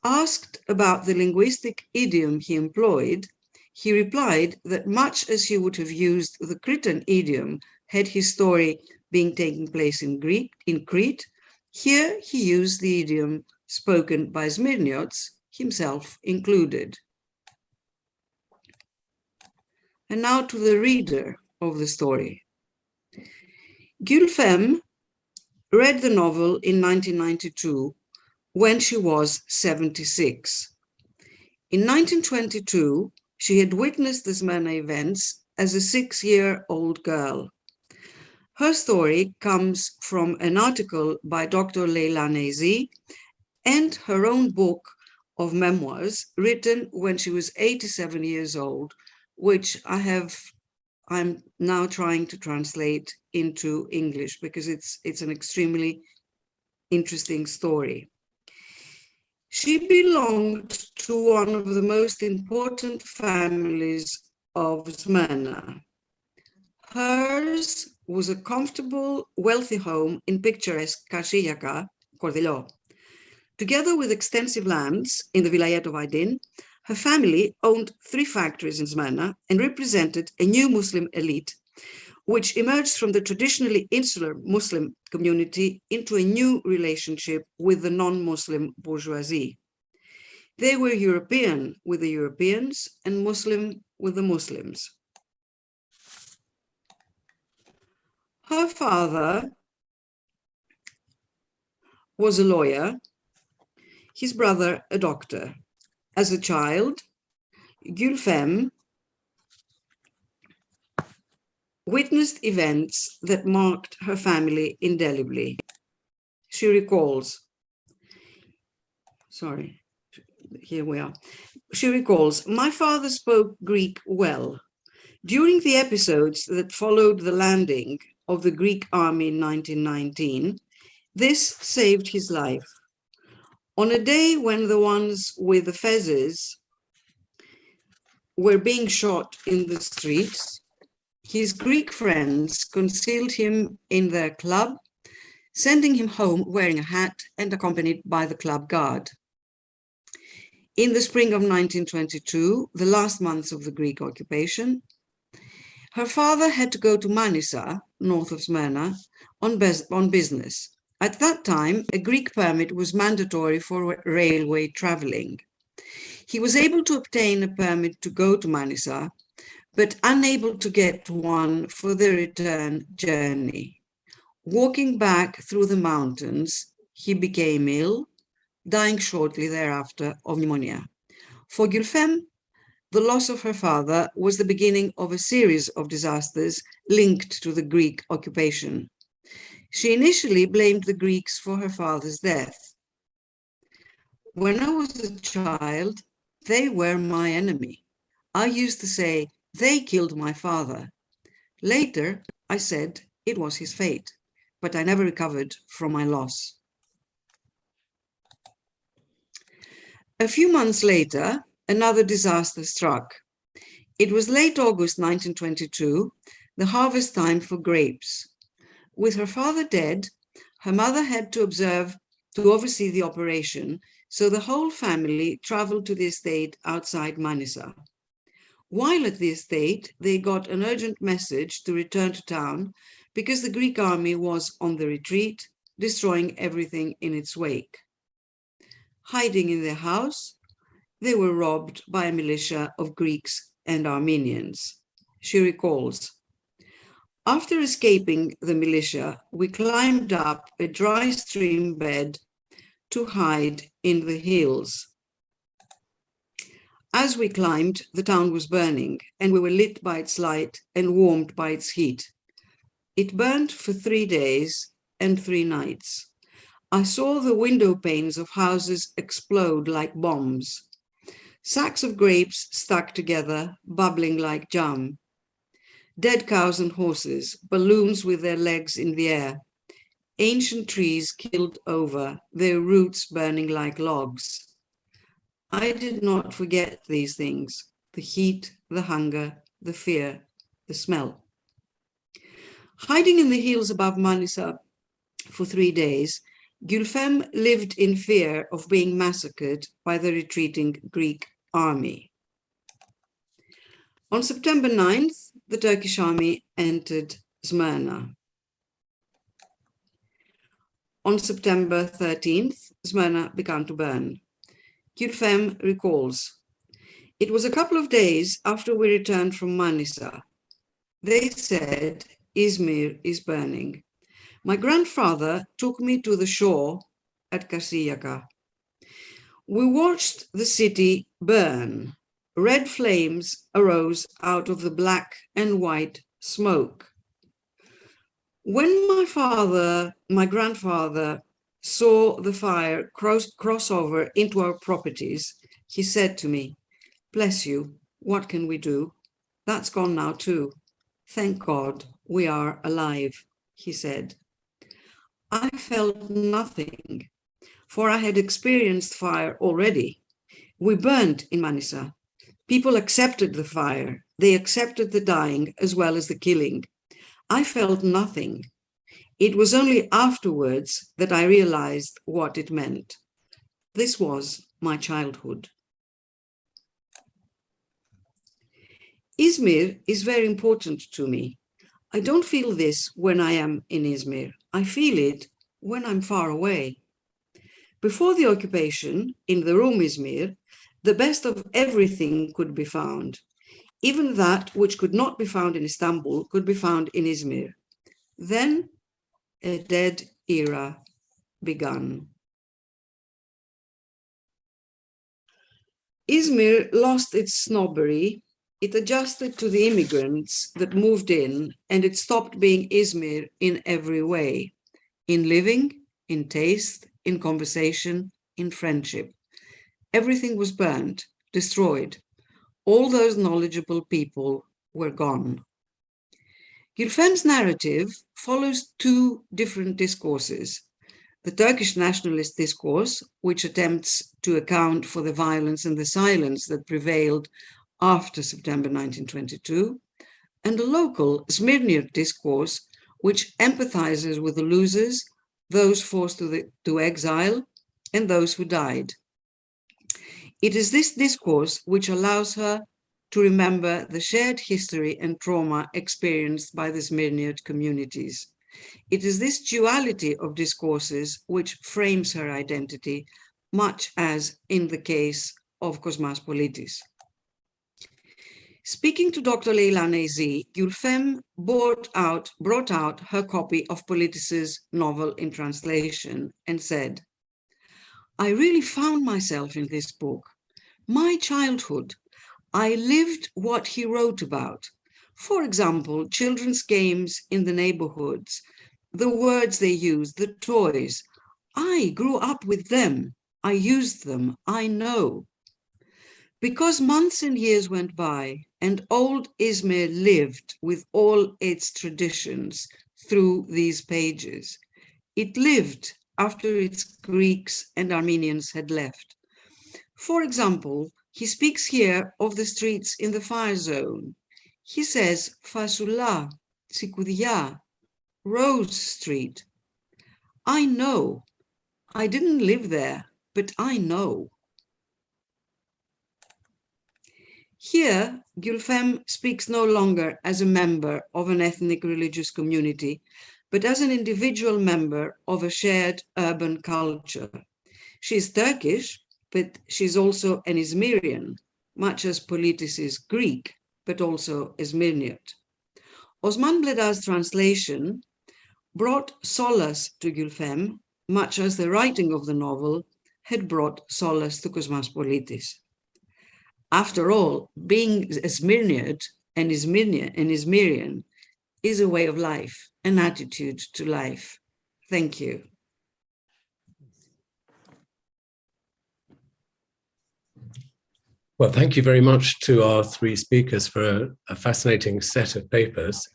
Asked about the linguistic idiom he employed, he replied that much as he would have used the Cretan idiom had his story been taking place in Crete, here he used the idiom spoken by Smyrniots, himself included. And now to the reader of the story. Gülfem read the novel in 1992 when she was 76. In 1922, she had witnessed the Smyrna events as a 6-year-old girl. Her story comes from an article by Dr. Leila Nezi and her own book of memoirs written when she was 87 years old, which I'm now trying to translate into English because it's an extremely interesting story. She belonged to one of the most important families of Smyrna. Hers was a comfortable, wealthy home in picturesque Karsiyaka, Kordelio. Together with extensive lands in the Vilayet of Aydin, her family owned 3 factories in Smyrna and represented a new Muslim elite, which emerged from the traditionally insular Muslim community into a new relationship with the non-Muslim bourgeoisie. They were European with the Europeans and Muslim with the Muslims. Her father was a lawyer, his brother a doctor. As a child, Gülfem witnessed events that marked her family indelibly. She recalls, here we are. She recalls, my father spoke Greek well. During the episodes that followed the landing of the Greek army in 1919, this saved his life. On a day when the ones with the fezzes were being shot in the streets, his Greek friends concealed him in their club, sending him home wearing a hat and accompanied by the club guard. In the spring of 1922, the last months of the Greek occupation, her father had to go to Manisa, north of Smyrna, on business. At that time, a Greek permit was mandatory for railway traveling. He was able to obtain a permit to go to Manisa, but unable to get one for the return journey. Walking back through the mountains, he became ill, dying shortly thereafter of pneumonia. For Gülfem, the loss of her father was the beginning of a series of disasters linked to the Greek occupation. She initially blamed the Greeks for her father's death. When I was a child, they were my enemy. I used to say, they killed my father. Later, I said it was his fate, but I never recovered from my loss. A few months later, another disaster struck. It was late August 1922, the harvest time for grapes. With her father dead, her mother had to oversee the operation, so the whole family traveled to the estate outside Manisa. While at the estate, they got an urgent message to return to town because the Greek army was on the retreat, destroying everything in its wake. Hiding in their house, they were robbed by a militia of Greeks and Armenians. She recalls, after escaping the militia, we climbed up a dry stream bed to hide in the hills. As we climbed, the town was burning, and we were lit by its light and warmed by its heat. It burned for 3 days and 3 nights. I saw the window panes of houses explode like bombs. Sacks of grapes stuck together, bubbling like jam. Dead cows and horses, balloons with their legs in the air. Ancient trees killed over, their roots burning like logs. I did not forget these things, the heat, the hunger, the fear, the smell. Hiding in the hills above Manisa for 3 days, Gülfem lived in fear of being massacred by the retreating Greek army. On September 9th, the Turkish army entered Smyrna. On September 13th, Smyrna began to burn. Gülfem recalls, it was a couple of days after we returned from Manisa. They said, Izmir is burning. My grandfather took me to the shore at Kasiyaka. We watched the city burn. Red flames arose out of the black and white smoke. When my grandfather saw the fire cross over into our properties, he said to me, bless you, what can we do? That's gone now too. Thank God we are alive, he said. I felt nothing, for I had experienced fire already. We burned in Manisa. People accepted the fire. They accepted the dying as well as the killing. I felt nothing. It was only afterwards that I realized what it meant. This was my childhood. Izmir is very important to me. I don't feel this when I am in Izmir. I feel it when I'm far away. Before the occupation, in the room Izmir, the best of everything could be found. Even that which could not be found in Istanbul could be found in Izmir. Then a dead era began. Izmir lost its snobbery. It adjusted to the immigrants that moved in, and it stopped being Izmir in every way, in living, in taste, in conversation, in friendship. Everything was burned, destroyed. All those knowledgeable people were gone. Gülfem's narrative follows two different discourses. The Turkish nationalist discourse, which attempts to account for the violence and the silence that prevailed after September 1922, and a local Izmirnir discourse, which empathizes with the losers, those forced to exile, and those who died. It is this discourse which allows her to remember the shared history and trauma experienced by the Izmirnir communities. It is this duality of discourses which frames her identity, much as in the case of Kosmas Politis. Speaking to Dr. Leyla Nezi, Gülfem brought out her copy of Politis's novel in translation and said, "I really found myself in this book. My childhood, I lived what he wrote about. For example, children's games in the neighborhoods, the words they used, the toys. I grew up with them. I used them. I know." Because months and years went by and old Izmir lived with all its traditions through these pages. It lived after its Greeks and Armenians had left. For example, he speaks here of the streets in the fire zone. He says Fasula, Tsikudia, Rose Street. I know. I didn't live there, but I know. Here, Gülfem speaks no longer as a member of an ethnic religious community, but as an individual member of a shared urban culture. She's Turkish, but she's also an Izmirian, much as Politis is Greek, but also Izmirniot. Osman Bleda's translation brought solace to Gülfem, much as the writing of the novel had brought solace to Kosmas Politis. After all, being Izmirniot and Izmirian is a way of life, an attitude to life. Thank you. Well, thank you very much to our three speakers for a fascinating set of papers.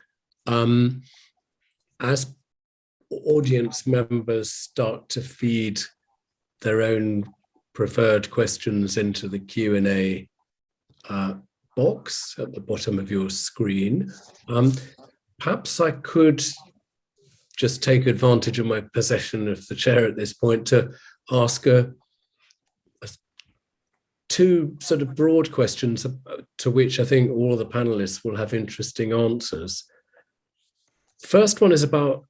As audience members start to feed their own preferred questions into the Q&A box at the bottom of your screen, perhaps I could just take advantage of my possession of the chair at this point to ask two sort of broad questions to which I think all the panelists will have interesting answers. First one is about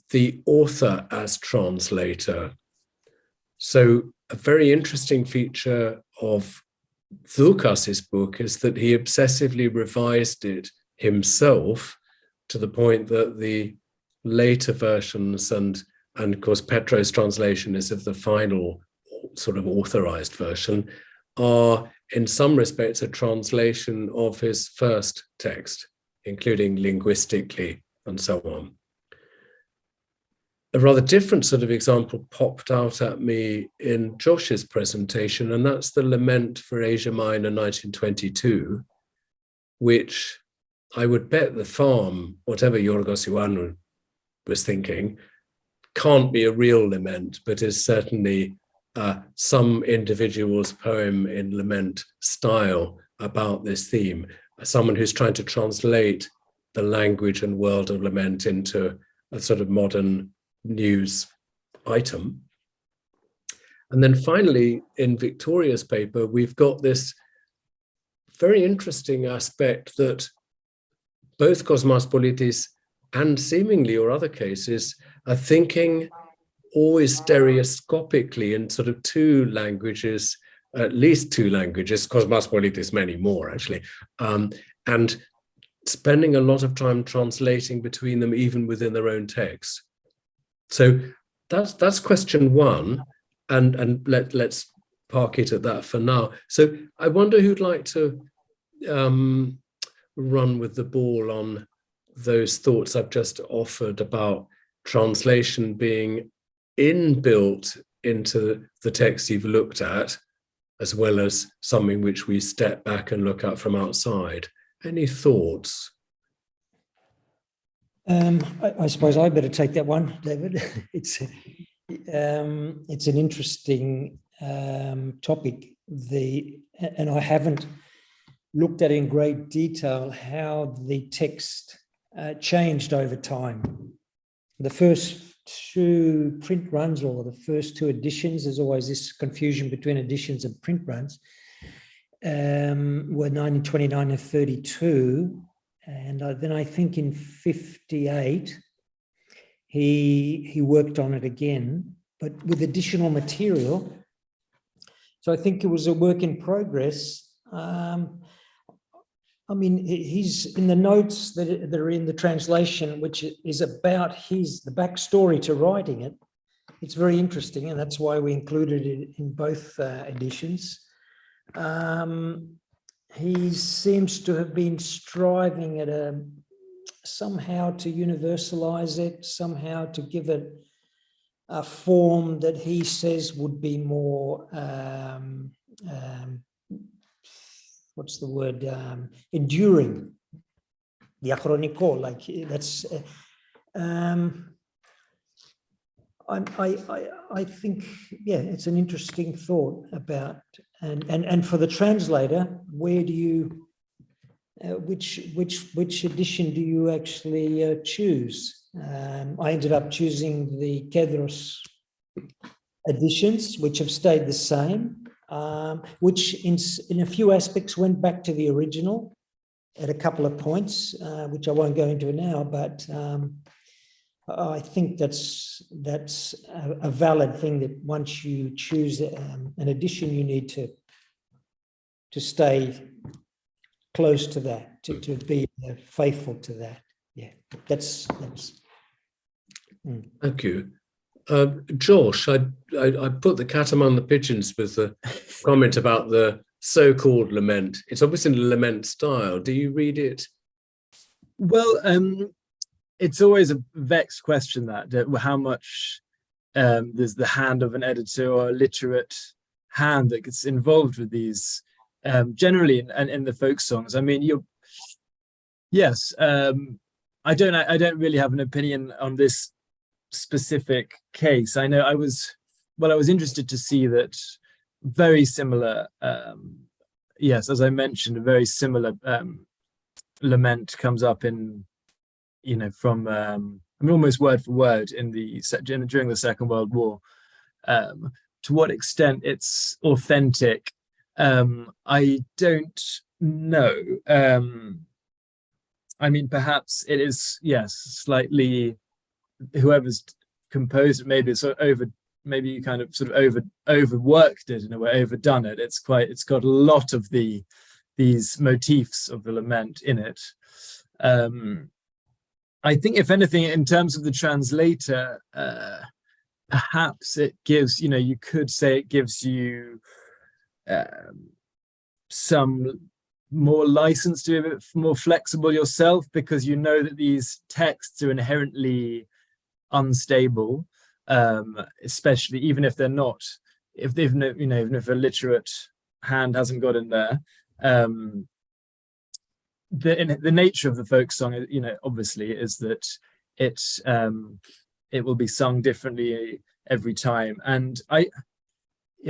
the author as translator. So a very interesting feature of Dhukas's book is that he obsessively revised it himself to the point that the later versions, and of course Petro's translation is of the final sort of authorized version, are in some respects a translation of his first text, including linguistically and so on. A rather different sort of example popped out at me in Josh's presentation, and that's the Lament for Asia Minor 1922, which I would bet the farm, whatever Yorgos Ioannou was thinking, can't be a real lament, but is certainly some individual's poem in lament style about this theme, someone who's trying to translate the language and world of lament into a sort of modern news item. And then finally, in Victoria's paper, we've got this very interesting aspect that both Cosmospolitis and seemingly, or other cases, are thinking always stereoscopically in sort of two languages, at least two languages, Cosmospolitis many more actually, and spending a lot of time translating between them even within their own text. So that's question one, and let's park it at that for now. So I wonder who'd like to run with the ball on those thoughts I've just offered about translation being inbuilt into the text you've looked at, as well as something which we step back and look at from outside. Any thoughts? I suppose I better take that one, David. It's an interesting topic. And I haven't looked at in great detail how the text changed over time. The first two print runs, or the first two editions, there's always this confusion between editions and print runs, were 1929 and 32. And then I think in 58, he worked on it again, but with additional material. So I think it was a work in progress. I mean, he's in the notes that are in the translation, which is about the backstory to writing it. It's very interesting, and that's why we included it in both editions. He seems to have been striving at somehow to universalize it, somehow to give it a form that he says would be more, what's the word, enduring. Diachronico, like that's, I think, yeah, it's an interesting thought about, and for the translator, where do you, which edition do you actually choose? I ended up choosing the Kedros editions, which have stayed the same, which in a few aspects went back to the original at a couple of points, which I won't go into now, but I think that's a valid thing, that once you choose an edition, you need to stay close to that, to be faithful to that. Yeah, that's. Thank you. Josh, I put the cat among the pigeons with the comment about the so-called lament. It's obviously in the lament style. Do you read it? Well, it's always a vexed question, that how much there's the hand of an editor or a literate hand that gets involved with these, generally in the folk songs. I mean, yes, I don't really have an opinion on this specific case. I know I was interested to see that very similar, yes, as I mentioned, a very similar lament comes up in, from I mean, almost word for word during the Second World War. To what extent it's authentic, I don't know. I mean, perhaps it is, yes, slightly. Whoever's composed it, maybe it's maybe you kind of sort of overworked it in a way, overdone it. It's got a lot of these motifs of the lament in it. I think, if anything, in terms of the translator, perhaps it gives, you could say it gives you some more license to be a bit more flexible yourself, because you know that these texts are inherently unstable, especially even if they're not, even if a literate hand hasn't got in there. The nature of the folk song, obviously, is that it will be sung differently every time. And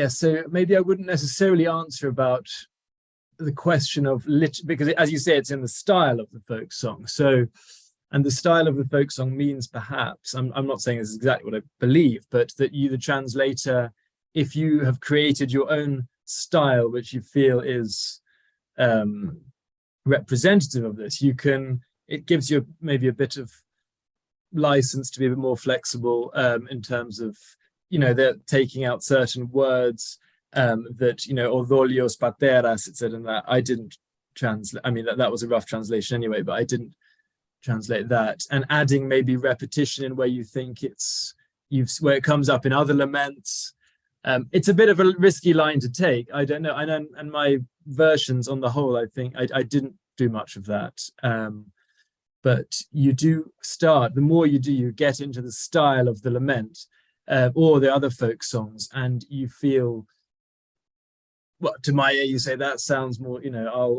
so maybe I wouldn't necessarily answer about the question of because, as you say, it's in the style of the folk song. So, and the style of the folk song means, perhaps, I'm not saying this is exactly what I believe, but that you, the translator, if you have created your own style, which you feel is representative of this, you can it gives you maybe a bit of license to be a bit more flexible in terms of, they're taking out certain words that, Ordolios pateras, it said in that. I didn't translate, I mean, that was a rough translation anyway, but I didn't translate that, and adding maybe repetition in where you think where it comes up in other laments. It's a bit of a risky line to take. I don't know. And my versions on the whole, I think I didn't do much of that. But you do start, the more you do, you get into the style of the lament or the other folk songs, and you feel, well, to my ear, you say that sounds more,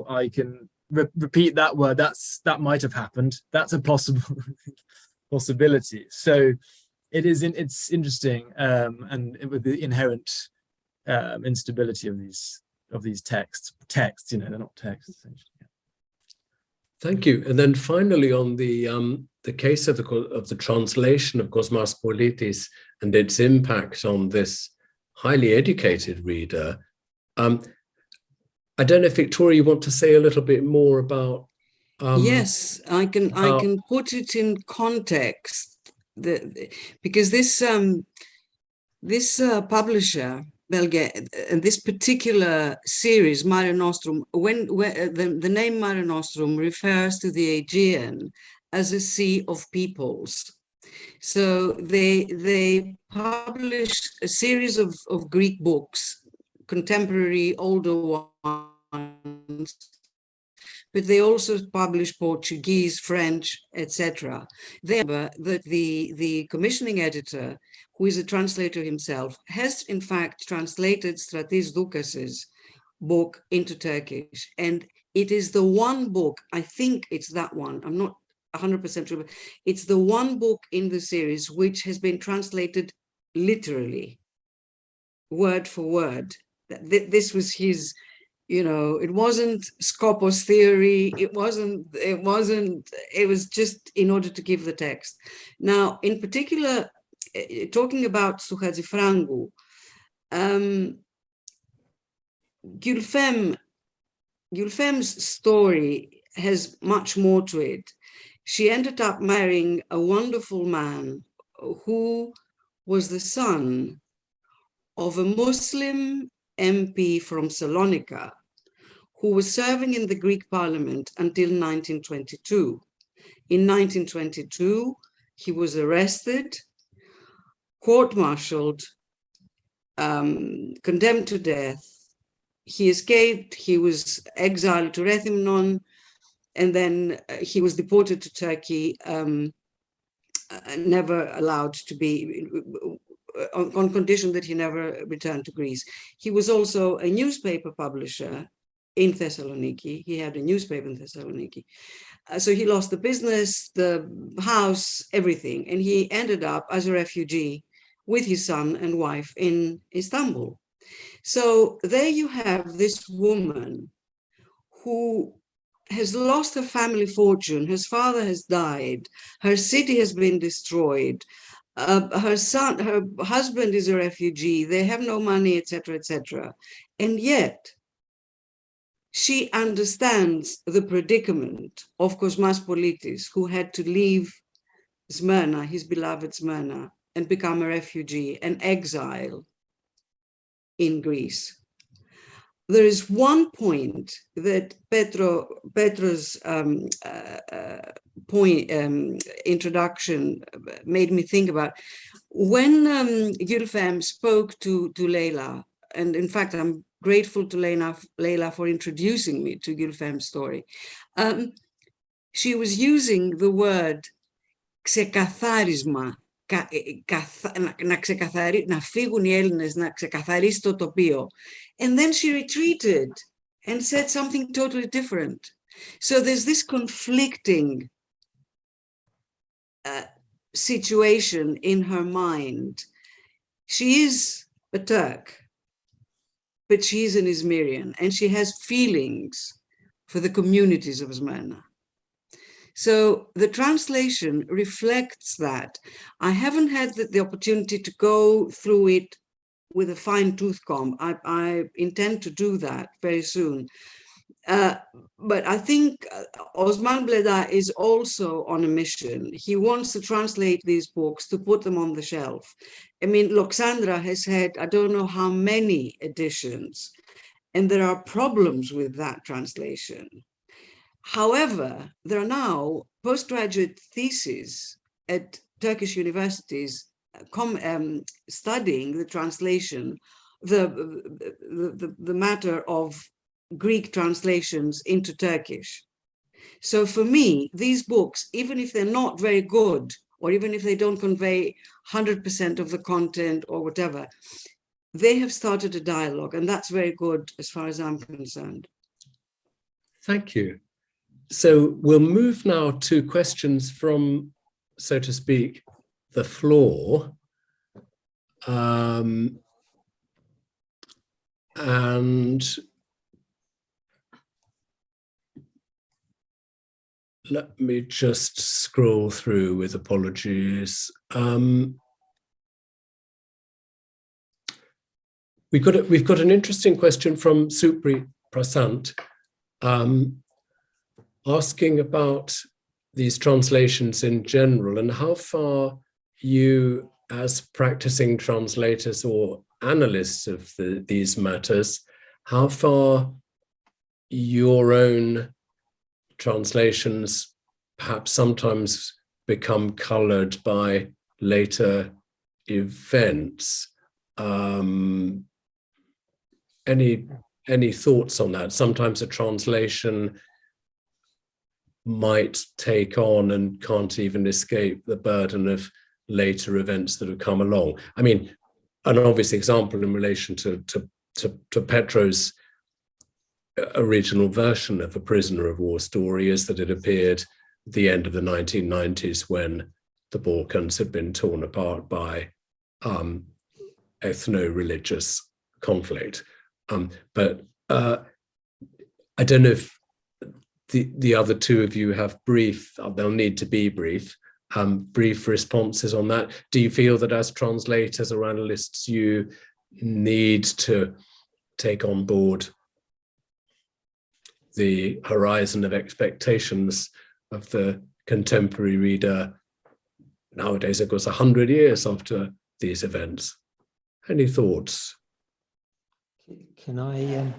I can repeat that word. That might have happened. That's a possible possibility. So it's interesting, and with the inherent instability of these texts, they're not texts essentially. Thank you. And then finally, on the case of the translation of Kosmas Politis and its impact on this highly educated reader, I don't know if Victoria, you want to say a little bit more about. Yes, I can put it in context because this publisher, Belge, and this particular series, Mare Nostrum, when the name Mare Nostrum refers to the Aegean as a sea of peoples. So they published a series of Greek books, contemporary, older ones, but they also publish Portuguese, French, etc. That the commissioning editor, who is a translator himself, has in fact translated Stratis Doukas's book into Turkish. And it is the one book, I think it's that one, I'm not 100% sure, but it's the one book in the series which has been translated literally, word for word. This was his, it wasn't Skopos theory, it was just in order to give the text. Now, in particular, talking about Souchadzifrangu, Gülfem's story has much more to it. She ended up marrying a wonderful man who was the son of a Muslim MP from Salonika, who was serving in the Greek parliament until 1922. In 1922, he was arrested, court-martialed, condemned to death. He escaped, he was exiled to Rethymnon, and then he was deported to Turkey, never allowed to be, on condition that he never returned to Greece. He was also a newspaper publisher in Thessaloniki. He had a newspaper in Thessaloniki. So he lost the business, the house, everything. And he ended up as a refugee with his son and wife in Istanbul. So there you have this woman who has lost her family fortune. His father has died. Her city has been destroyed. Her husband is a refugee. They have no money, etc., etc. And yet, she understands the predicament of Kosmas Politis, who had to leave Smyrna, his beloved Smyrna, and become a refugee, an exile in Greece. There is one point that Petro's introduction made me think about. When Gülfem spoke to Leyla, and in fact, I'm grateful to Leyla for introducing me to Gülfem's story. She was using the word ξεκαθάρισμα, να φύγουν οι Έλληνες, να ξεκαθαρίσει το τοπίο. And then she retreated and said something totally different. So there's this conflicting situation in her mind. She is a Turk, but she is an Izmirian, and she has feelings for the communities of Smyrna. So the translation reflects that. I haven't had the opportunity to go through it with a fine-tooth comb. I intend to do that very soon. But I think Osman Bleda is also on a mission. He wants to translate these books to put them on the shelf. I mean, Loxandra has had, I don't know how many editions, and there are problems with that translation. However, there are now postgraduate theses at Turkish universities studying the translation, the matter of Greek translations into Turkish. So for me, these books, even if they're not very good, or even if they don't convey 100% of the content or whatever, they have started a dialogue, and that's very good as far as I'm concerned. Thank you. So we'll move now to questions from, so to speak, the floor. And let me just scroll through with apologies. We've got an interesting question from Supri Prasant, asking about these translations in general and how far you, as practicing translators or analysts of these matters, how far your own translations perhaps sometimes become colored by later events. Any thoughts on that? Sometimes a translation might take on and can't even escape the burden of later events that have come along. I mean, an obvious example in relation to Petro's original version of A Prisoner of War story is that it appeared at the end of the 1990s when the Balkans had been torn apart by ethno-religious conflict. But I don't know if the other two of you have brief, they'll need to be brief responses on that. Do you feel that as translators or analysts, you need to take on board the horizon of expectations of the contemporary reader? Nowadays, it goes 100 years after these events. Any thoughts? Can I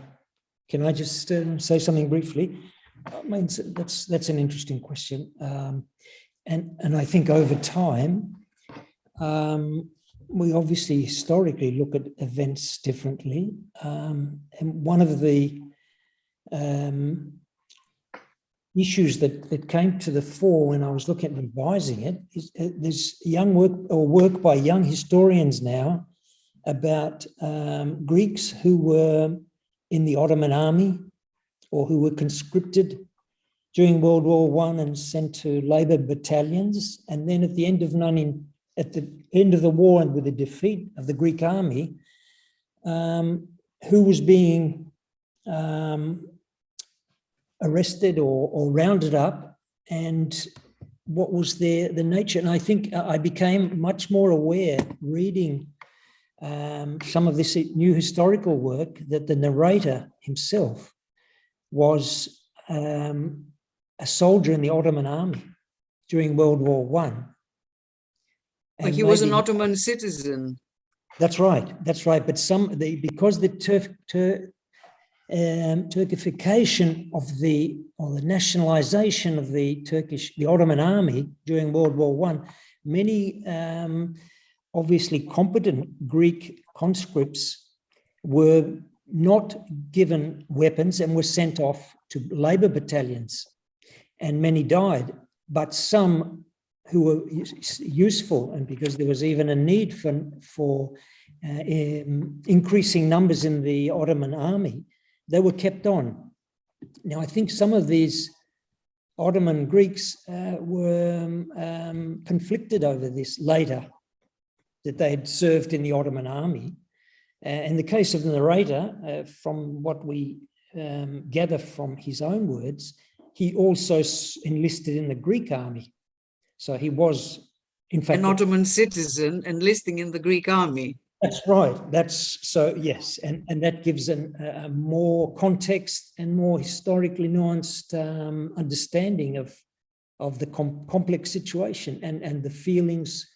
just say something briefly? I mean, that's an interesting question, and I think over time we obviously historically look at events differently, and one of the issues that came to the fore when I was looking at revising it is there's work by young historians now about Greeks who were in the Ottoman army or who were conscripted during World War I and sent to Labour battalions. And then at the end of the war and with the defeat of the Greek army, who was being arrested or rounded up, and what was the nature. And I think I became much more aware reading some of this new historical work that the narrator himself was a soldier in the Ottoman army during World War I. But he was an Ottoman citizen. That's right. But because the Turkification of the nationalization of the Ottoman army during World War I, many obviously competent Greek conscripts were not given weapons and were sent off to Labour battalions, and many died. But some who were useful, and because there was even a need for increasing numbers in the Ottoman army, they were kept on. Now, I think some of these Ottoman Greeks were conflicted over this later, that they had served in the Ottoman army. In the case of the narrator, from what we gather from his own words, he also enlisted in the Greek army. So he was, in fact, an Ottoman citizen enlisting in the Greek army. That's right. That's so, yes. And that gives a more context and more historically nuanced understanding of the complex situation and the feelings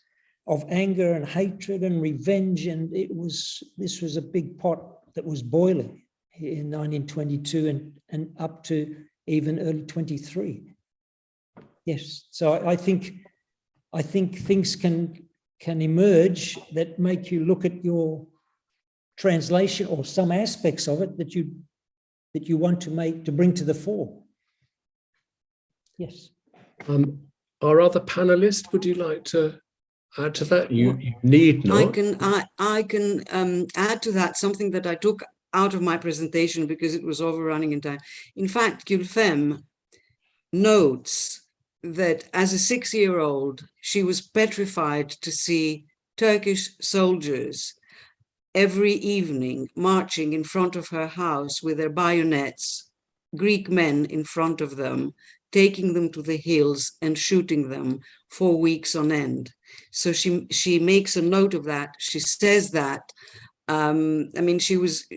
of anger and hatred and revenge. And this was a big pot that was boiling in 1922 and up to even early 23. Yes. So I think things can emerge that make you look at your translation or some aspects of it that you want to bring to the fore. Yes. Our other panelists, would you like to add to that? You need not. I can add to that something that I took out of my presentation because it was overrunning in time. In fact, Gülfem notes that as a 6-year-old, she was petrified to see Turkish soldiers every evening marching in front of her house with their bayonets, Greek men in front of them, taking them to the hills and shooting them for weeks on end. So she makes a note of that. She says that. I mean, she was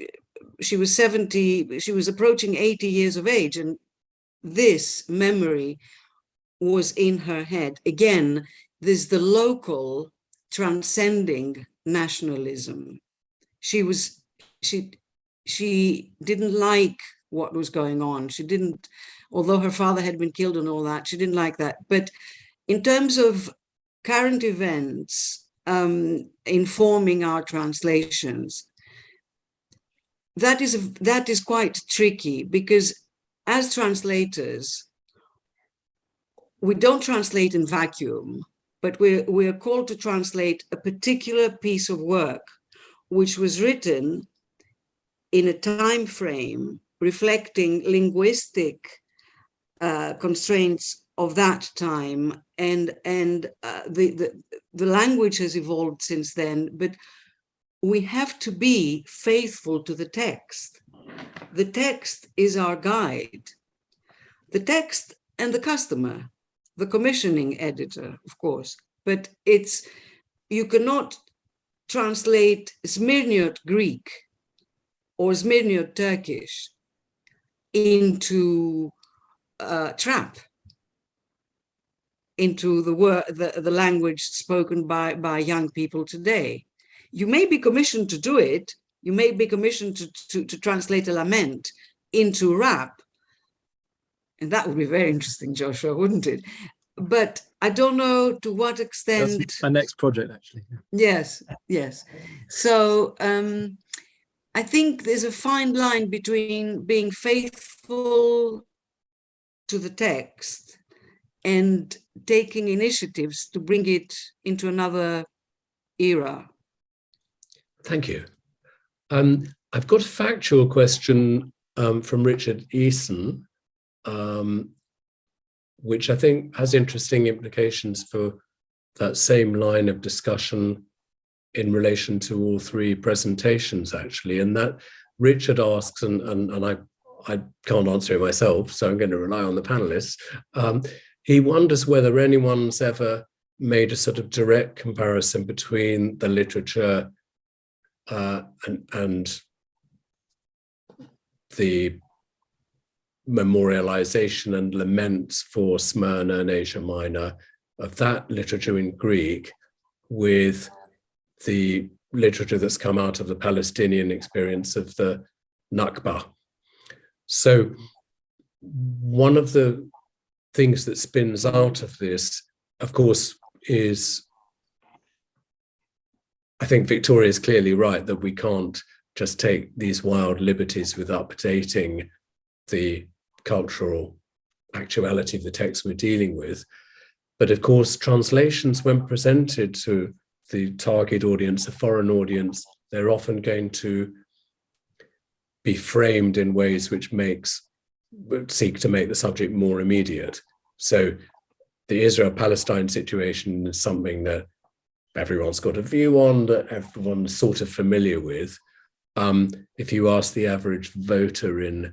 70, she was approaching 80 years of age, and this memory was in her head. Again, there's the local transcending nationalism. She didn't like what was going on. She didn't, although her father had been killed and all that, she didn't like that. But in terms of current events informing our translations, that is quite tricky, because as translators, we don't translate in vacuum, but we're called to translate a particular piece of work which was written in a time frame reflecting linguistic constraints of that time, and the language has evolved since then, but we have to be faithful to the text. The text is our guide. The text and the customer, the commissioning editor, of course, but you cannot translate Smyrniot Greek or Smyrniot Turkish into trap, into the language spoken by young people today. You may be commissioned to do it. You may be commissioned to translate a lament into rap. And that would be very interesting, Joshua, wouldn't it? But I don't know to what extent. That's my next project, actually. Yes. So I think there's a fine line between being faithful to the text and taking initiatives to bring it into another era. Thank you. I've got a factual question from Richard Eason, which I think has interesting implications for that same line of discussion in relation to all three presentations, actually. And that Richard asks, and I can't answer it myself, so I'm going to rely on the panelists. He wonders whether anyone's ever made a sort of direct comparison between the literature and the memorialization and laments for Smyrna and Asia Minor of that literature in Greek with the literature that's come out of the Palestinian experience of the Nakba. So one of the things that spins out of this, of course, is, I think Victoria is clearly right that we can't just take these wild liberties with updating the cultural actuality of the text we're dealing with. But of course, translations, when presented to the target audience, a foreign audience, they're often going to be framed in ways which seek to make the subject more immediate. So the Israel-Palestine situation is something that everyone's got a view on, that everyone's sort of familiar with. If you ask the average voter in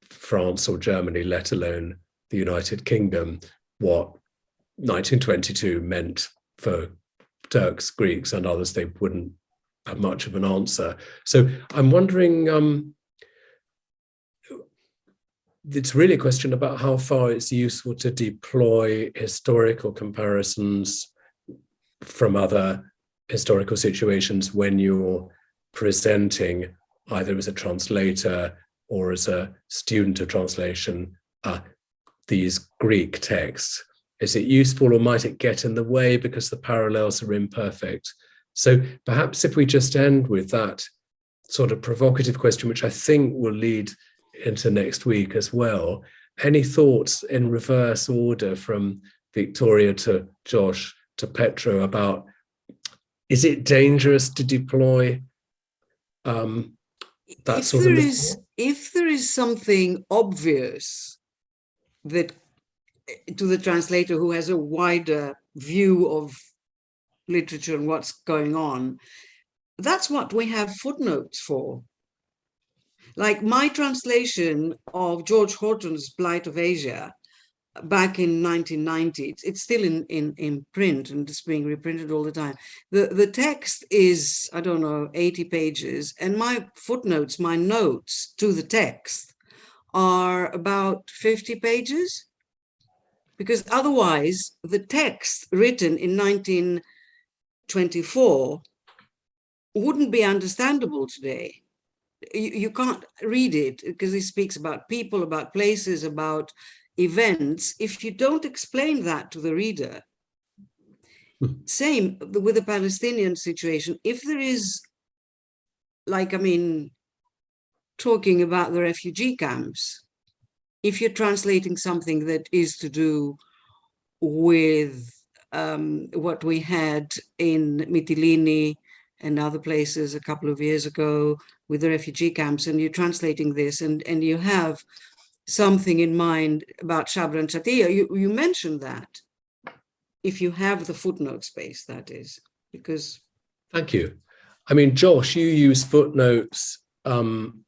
France or Germany, let alone the United Kingdom, what 1922 meant for Turks, Greeks, and others, they wouldn't have much of an answer. So I'm wondering, it's really a question about how far it's useful to deploy historical comparisons from other historical situations when you're presenting either as a translator or as a student of translation these Greek texts. Is it useful, or might it get in the way because the parallels are imperfect? So perhaps if we just end with that sort of provocative question, which I think will lead into next week as well. Any thoughts in reverse order from Victoria to Josh to Petro about, is it dangerous to deploy that sort of material? If there is something obvious that to the translator who has a wider view of literature and what's going on, that's what we have footnotes for. Like my translation of George Horton's Blight of Asia back in 1990, it's still in print and it's being reprinted all the time. The text is, I don't know, 80 pages, and my footnotes, my notes to the text are about 50 pages, because otherwise the text written in 1924 wouldn't be understandable today. You can't read it because he speaks about people, about places, about events. If you don't explain that to the reader, same with the Palestinian situation. If there is, like, I mean, talking about the refugee camps, if you're translating something that is to do with what we had in Mytilene and other places a couple of years ago with the refugee camps, and you're translating this, and you have something in mind about Shabra and Chatia, you mentioned that, if you have the footnote space, that is, because... Thank you. I mean, Josh, you use footnotes and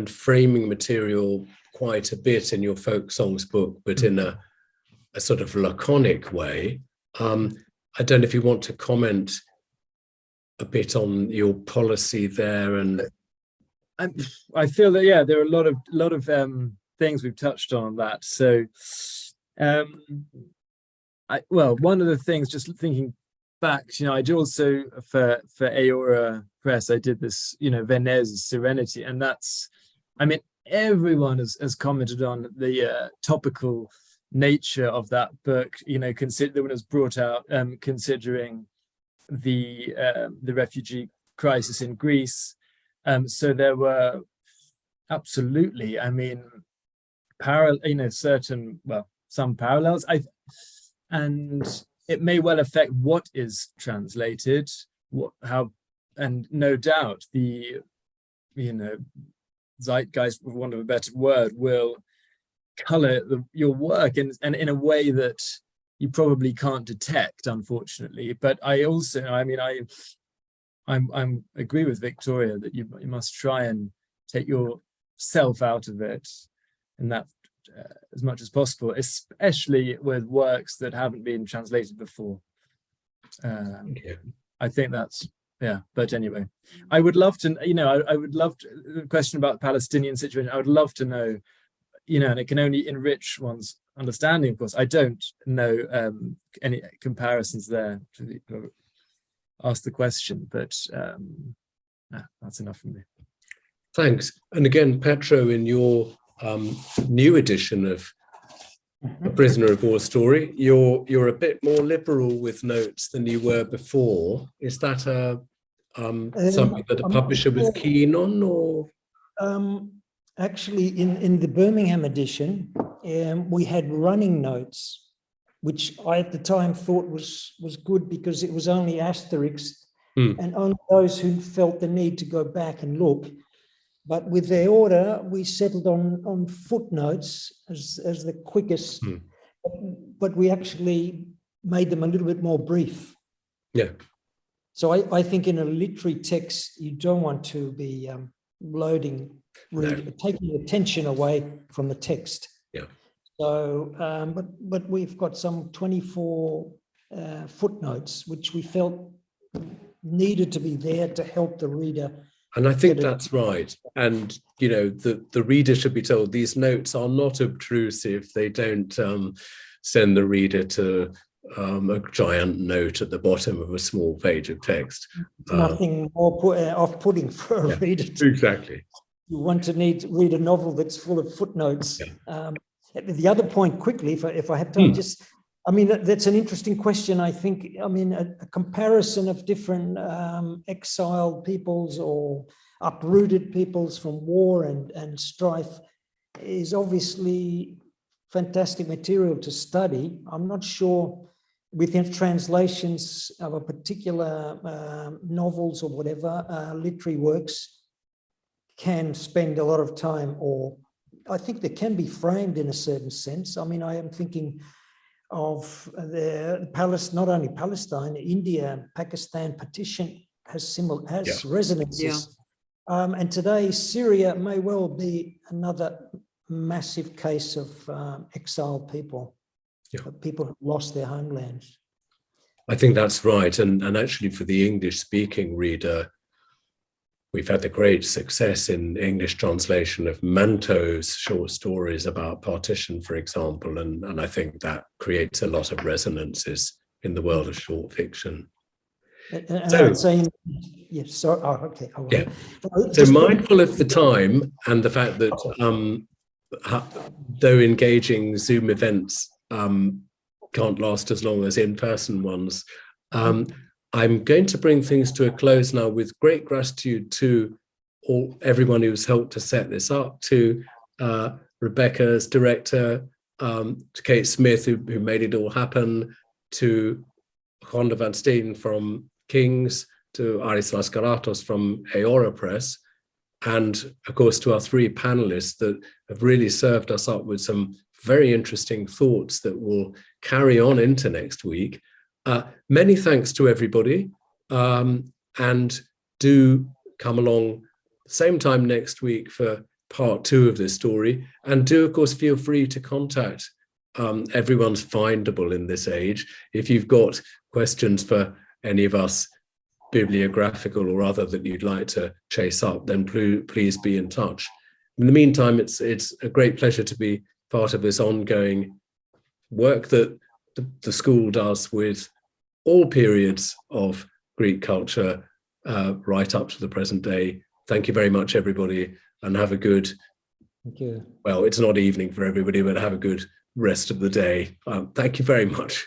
framing material quite a bit in your folk songs book, but in a sort of laconic way. I don't know if you want to comment a bit on your policy there. And I feel that, yeah, there are a lot of things we've touched on that. So, well, one of the things, just thinking back, I did also for Aiora Press, I did this, Venez's Serenity, and that's, I mean, everyone has commented on the topical nature of that book. Consider when it was brought out, considering the refugee crisis in Greece. So there were absolutely, I mean, some parallels. And it may well affect what is translated, and no doubt the, zeitgeist, for want of a better word, will color your work and in a way that you probably can't detect, unfortunately. But I also, I'm agree with Victoria that you must try and take yourself out of it, and that as much as possible, especially with works that haven't been translated before. I think that's, yeah. But anyway, I would love to, I would love to, the question about the Palestinian situation, I would love to know, and it can only enrich one's understanding, of course. I don't know any comparisons there to ask the question, but that's enough for me. Thanks. And again, Petro, in your new edition of A Prisoner of War Story, you're a bit more liberal with notes than you were before. Is that something that a publisher was keen on, or? Actually, in the Birmingham edition, we had running notes, which I at the time thought was good because it was only asterisks, and only those who felt the need to go back and look. But with their order, we settled on footnotes as the quickest, but we actually made them a little bit more brief. Yeah. So I think in a literary text, you don't want to be taking attention away from the text. Yeah. So, but we've got some 24 footnotes, which we felt needed to be there to help the reader. And I think that's right. And, you know, the reader should be told these notes are not obtrusive. They don't send the reader to a giant note at the bottom of a small page of text. Nothing more off-putting for a reader. Exactly. You want to read a novel that's full of footnotes. Yeah. The other point quickly, if I have time, I mean, that's an interesting question. I think, I mean, a comparison of different exiled peoples or uprooted peoples from war and strife is obviously fantastic material to study. I'm not sure within translations of a particular novels or whatever, literary works can spend a lot of time, or I think they can be framed in a certain sense. I mean, I am thinking of not only Palestine, India, Pakistan partition has resonances. And today, Syria may well be another massive case of exiled people, people who lost their homelands. I think that's right. And actually for the English-speaking reader, we've had the great success in English translation of Manto's short stories about partition, for example, and I think that creates a lot of resonances in the world of short fiction. And so, I'd say, yes, sorry, okay. So mindful of the time and the fact that though engaging Zoom events can't last as long as in-person ones, I'm going to bring things to a close now with great gratitude to everyone who's helped to set this up, to Rebecca as director, to Kate Smith who made it all happen, to Honda van Steen from King's, to Aris Laskaratos from Aiora Press, and of course to our three panelists that have really served us up with some very interesting thoughts that will carry on into next week. Many thanks to everybody, and do come along same time next week for part 2 of this story, and do of course feel free to contact everyone's findable in this age. If you've got questions for any of us, bibliographical or other, that you'd like to chase up, then please be in touch. In the meantime, it's a great pleasure to be part of this ongoing work that the school does with all periods of Greek culture right up to the present day. Thank you very much, everybody, and have a good, thank you. Well, it's not evening for everybody, but have a good rest of the day. Thank you very much.